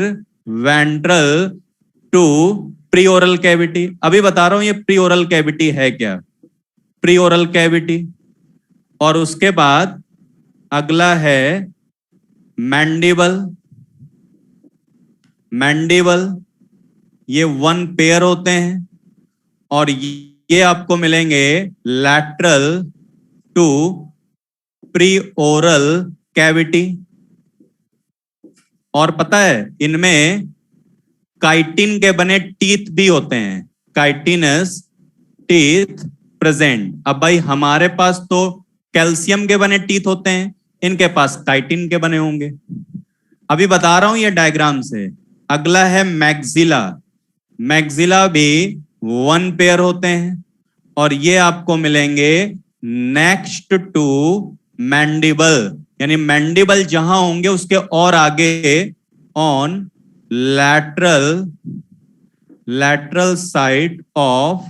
ventral to pre oral cavity. अभी बता रहा हूं ये प्री ओरल कैविटी है क्या, प्री ओरल कैविटी। और उसके बाद अगला है मैंडिबल। मैंडिबल ये वन पेयर होते हैं, और ये आपको मिलेंगे lateral to pre oral cavity. और पता है इनमें काइटिन के बने टीथ भी होते हैं, काइटिनस टीथ प्रेजेंट। अब भाई हमारे पास तो कैल्शियम के बने टीथ होते हैं, इनके पास काइटिन के बने होंगे। अभी बता रहा हूं ये डायग्राम से। अगला है मैक्सिला। मैक्सिला भी वन पेयर होते हैं, और ये आपको मिलेंगे नेक्स्ट टू मैंडिबल, यानी मैंडिबल जहां होंगे उसके और आगे on lateral side of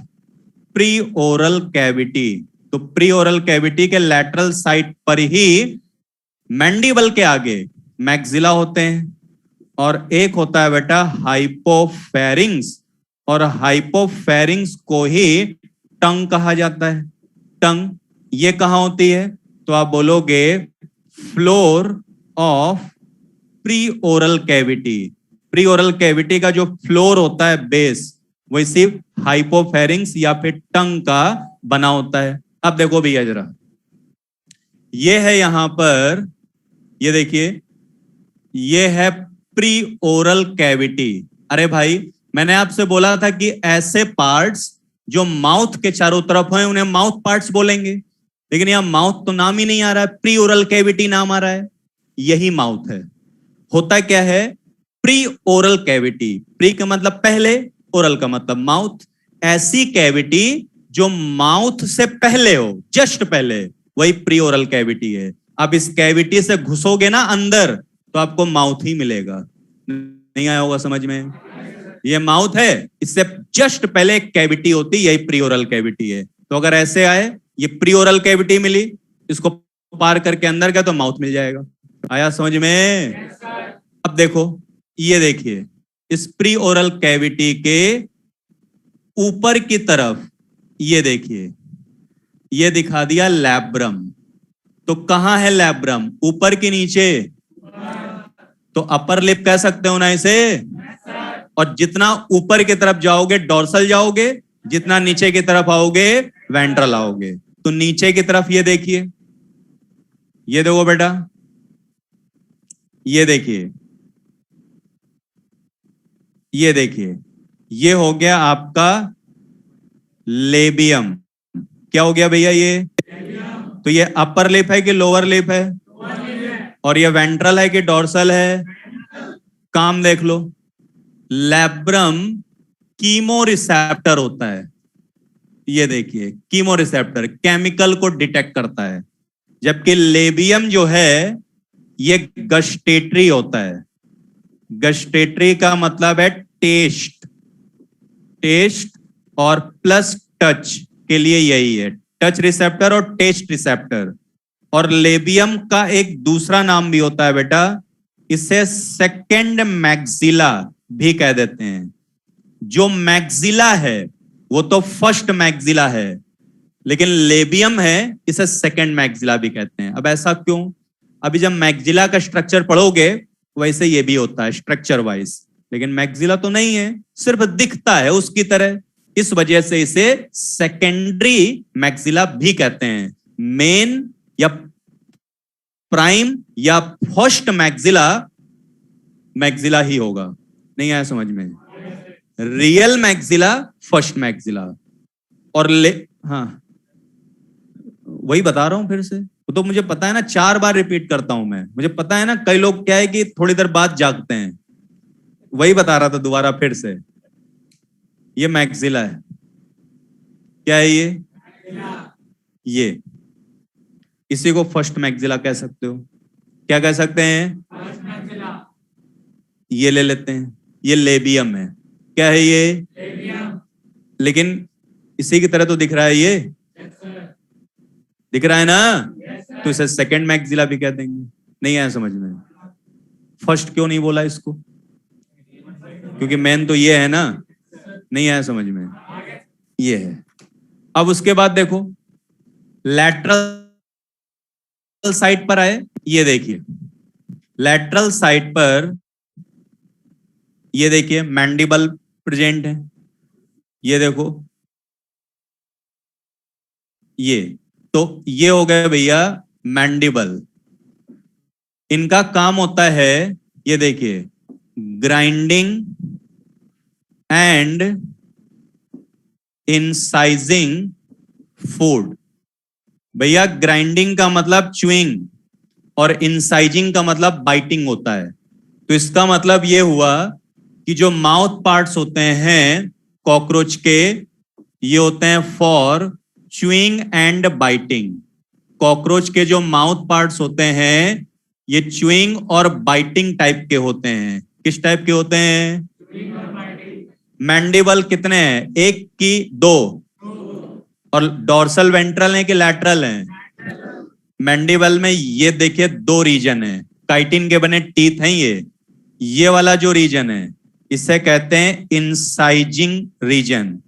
pre oral cavity. तो प्री ओरल कैविटी के लैटरल साइड पर ही मैंडिबल के आगे मैक्सिला होते हैं। और एक होता है बेटा हाइपोफेरिंग्स, और हाइपोफेरिंग्स को ही टंग कहा जाता है। टंग ये कहां होती है? तो आप बोलोगे floor of pre oral cavity. Pre oral cavity का जो फ्लोर होता है, बेस, वही सिर्फ हाइपोफेरिंग्स या फिर टंग का बना होता है। अब देखो भैया जरा, ये है यहां पर, ये देखिए, ये है प्री ओरल कैविटी। अरे भाई मैंने आपसे बोला था कि ऐसे पार्ट्स जो माउथ के चारों तरफ हैं उन्हें माउथ पार्ट्स बोलेंगे, लेकिन यहां माउथ तो नाम ही नहीं आ रहा है, प्री ओरल कैविटी नाम आ रहा है। यही माउथ है। होता क्या है, प्री ओरल कैविटी, प्री का मतलब पहले, ओरल का मतलब माउथ। ऐसी कैविटी जो माउथ से पहले हो, जस्ट पहले, वही प्री ओरल कैविटी है। अब इस कैविटी से घुसोगे ना अंदर तो आपको माउथ ही मिलेगा। नहीं आया होगा समझ में? ये माउथ है, इससे जस्ट पहले एक कैविटी होती है, यही प्री ओरल कैविटी है। तो अगर ऐसे आए, ये प्री ओरल कैविटी मिली, इसको पार करके अंदर गया तो माउथ मिल जाएगा। आया समझ में? अब देखो, ये देखिए, इस प्री ओरल कैविटी के ऊपर की तरफ ये देखिए, ये दिखा दिया लैब्रम। तो कहां है लैब्रम, ऊपर के नीचे? तो अपर लिप कह सकते हो ना इसे। और जितना ऊपर की तरफ जाओगे डोर्सल जाओगे, जितना नीचे की तरफ आओगे वेंट्रल आओगे। तो नीचे की तरफ ये देखिए, ये देखो बेटा, ये देखिए, ये देखिए, ये हो गया आपका लेबियम। क्या हो गया भैया ये? तो ये अपर लिप है कि लोअर लिप है? और ये वेंट्रल है कि डोर्सल है? काम देख लो, लैब्रम कीमो रिसेप्टर होता है। ये देखिए, कीमो रिसेप्टर केमिकल को डिटेक्ट करता है, जबकि लेबियम जो है ये गस्टेटरी होता है। गस्टेटरी का मतलब है टेस्ट, टेस्ट और प्लस टच के लिए यही है, टच रिसेप्टर और टेस्ट रिसेप्टर। और लेबियम का एक दूसरा नाम भी होता है बेटा, इसे सेकेंड मैक्सिला भी कह देते हैं। जो मैक्सिला है वो तो फर्स्ट मैक्सिला है, लेकिन लेबियम है इसे सेकेंड मैक्सिला भी कहते हैं। अब ऐसा क्यों? अभी जब मैक्सिला का स्ट्रक्चर पढ़ोगे वैसे ये भी होता है स्ट्रक्चर वाइज, लेकिन मैक्सिला तो नहीं है, सिर्फ दिखता है उसकी तरह, इस वजह से इसे सेकेंडरी मैक्सिला भी कहते हैं। मेन या प्राइम या फर्स्ट मैक्सिला मैक्सिला ही होगा। नहीं आया समझ में? Real maxilla first maxilla. और हाँ, वही बता रहा हूं फिर से, तो मुझे पता है ना, 4 बार रिपीट करता हूं मैं, मुझे पता है ना, कई लोग क्या है कि थोड़ी देर बाद जागते हैं। वही बता रहा था दोबारा फिर से, ये मैक्सिला है। क्या है ये इसी को फर्स्ट मैक्सिला कह सकते हो। क्या कह सकते हैं? ये ले लेते हैं, ये लेबियम है। क्या है ये? लेबियम। लेकिन इसी की तरह तो दिख रहा है, ये दिख रहा है ना, तो इसे सेकंड मैक्सिला भी कह देंगे। नहीं आया समझ में? फर्स्ट क्यों नहीं बोला इसको? क्योंकि मेन तो ये है ना। नहीं आया समझ में? ये है। अब उसके बाद देखो, लैटरल साइड पर आए, ये देखिए, लैटरल साइड पर ये देखिए मैंडिबल प्रेजेंट है। ये देखो, ये तो ये हो गए भैया मैंडिबल। इनका काम होता है, ये देखिए, ग्राइंडिंग एंड इंसाइजिंग फूड। भैया ग्राइंडिंग का मतलब च्यूइंग और इंसाइजिंग का मतलब बाइटिंग होता है। तो इसका मतलब ये हुआ कि जो माउथ पार्ट्स होते हैं कॉकरोच के, ये होते हैं for chewing and biting. Cockroach के जो माउथ पार्ट्स होते हैं ये च्यूइंग और बाइटिंग टाइप के होते हैं। किस टाइप के होते हैं? मैंडिबल कितने हैं? 1 की 2? और डोर्सल वेंट्रल है कि लैटरल है? मैंडिबल में ये देखिए 2 रीजन है, काइटिन के बने टीथ हैं। ये वाला जो रीजन है इसे कहते हैं इंसाइजिंग रीजन,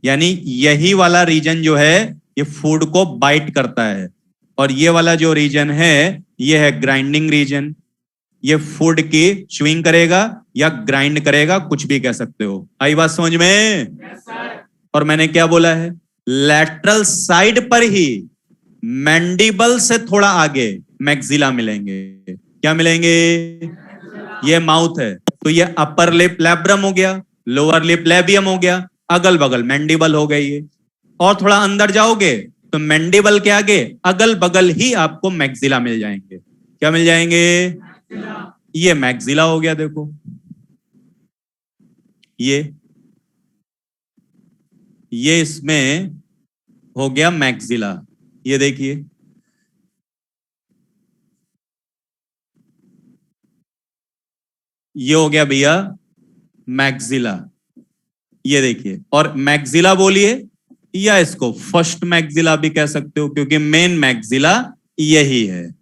यानी यही वाला रीजन जो है ये फूड को बाइट करता है। और ये वाला जो रीजन है ये है ग्राइंडिंग रीजन, ये फूड की च्यूइंग करेगा या ग्राइंड करेगा, कुछ भी कह सकते हो। आई बात समझ में? और मैंने क्या बोला है, लैटरल साइड पर ही मैंडिबल से थोड़ा आगे मैक्सिला मिलेंगे। क्या मिलेंगे? ये माउथ है तो ये अपर लिप लैब्रम हो गया, लोअर लिप लेबियम हो गया, अगल बगल मैंडिबल हो गई है। और थोड़ा अंदर जाओगे तो मैंडिबल के आगे अगल बगल ही आपको मैक्सिला मिल जाएंगे। क्या मिल जाएंगे? ये मैक्सिला हो गया। देखो ये इसमें हो गया मैक्सिला। ये देखिए, ये हो गया भैया मैक्सिला। ये देखिए, और मैक्सिला बोलिए या इसको फर्स्ट मैक्सिला भी कह सकते हो, क्योंकि मेन मैक्सिला यही है।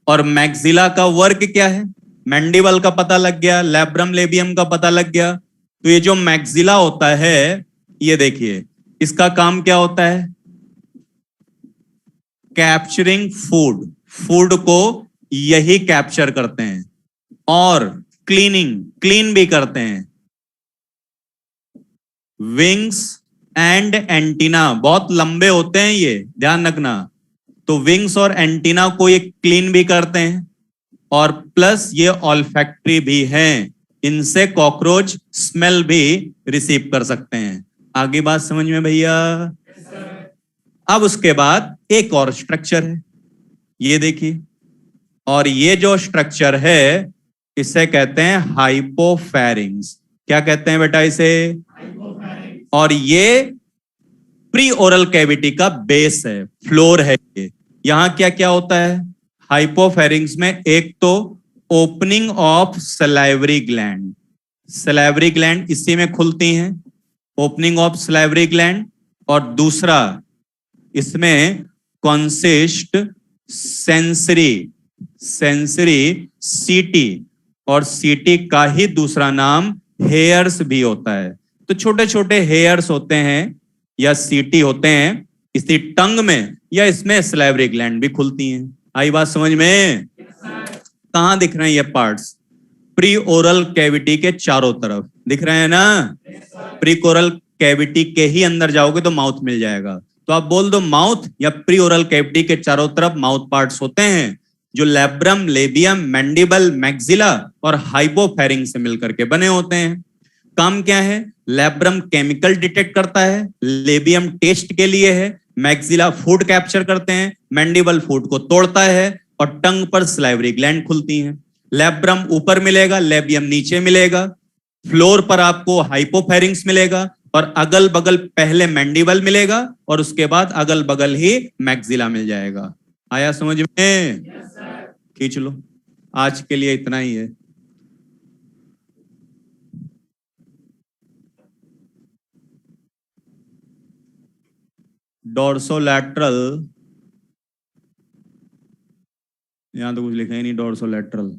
और मैक्सिला का वर्क क्या है? मैंडिबल का पता लग गया, लैब्रम लेबियम का पता लग गया। तो ये जो मैक्सिला होता है, ये देखिए, इसका काम क्या होता है? कैप्चरिंग फूड, फूड को यही कैप्चर करते हैं, और क्लीन भी करते हैं। विंग्स एंड एंटीना, बहुत लंबे होते हैं ये, ध्यान रखना। तो विंग्स और एंटीना को ये क्लीन भी करते हैं, और प्लस ये ऑल्फैक्टरी भी हैं, इनसे कॉकरोच स्मेल भी रिसीव कर सकते हैं। आगे बात समझ में भैया? अब उसके बाद एक और स्ट्रक्चर है, ये देखिए, और ये जो स्ट्रक्चर है इसे कहते हैं हाइपोफैरिंग्स। क्या कहते हैं बेटा इसे? और ये प्री ओरल कैविटी का बेस है, फ्लोर है ये। यहां क्या क्या होता है हाइपोफैरिंग्स में? एक तो opening of salivary gland, salivary gland इसी में खुलती हैं, ओपनिंग ऑफ सलाइवरी ग्लैंड। और दूसरा इसमें कॉन्सिस्ट सेंसरी, सेंसरी सीटी, और सीटी का ही दूसरा नाम हेयर्स भी होता है। तो छोटे छोटे हेयर्स होते हैं या सीटी होते हैं इसी टंग में, या इसमें सलाइवरी ग्लैंड भी खुलती हैं। आई बात समझ में? कहां दिख रहे हैं ये पार्ट्स? प्री ओरल कैविटी के चारों तरफ दिख रहे हैं ना? प्री ओरल कैविटी के ही अंदर जाओगे तो माउथ मिल जाएगा, तो आप बोल दो माउथ, या प्री ओरल कैविटी के चारों तरफ माउथ पार्ट्स होते हैं जो लैब्रम, लेबियम, मैंडिबल, मैक्सिला और हाइपोफैरिंग से मिलकर के बने होते हैं। काम क्या है? लैब्रम केमिकल डिटेक्ट करता है, लेबियम टेस्ट के लिए है, मैक्सिला फूड कैप्चर करते हैं, मैंडिबल फूड को तोड़ता है, और टंग पर सलाइवरी ग्लैंड खुलती हैं। लैब्रम ऊपर मिलेगा, लेबियम नीचे मिलेगा, फ्लोर पर आपको हाइपोफैरिंग्स मिलेगा, और अगल बगल पहले मैंडिबल मिलेगा और उसके बाद अगल बगल ही मैक्सिला मिल जाएगा। आया समझ में? खींच लो, आज के लिए इतना ही है। डोर्सोलैटरल, यहां तो कुछ लिखा ही नहीं, डोर्सोलैटरल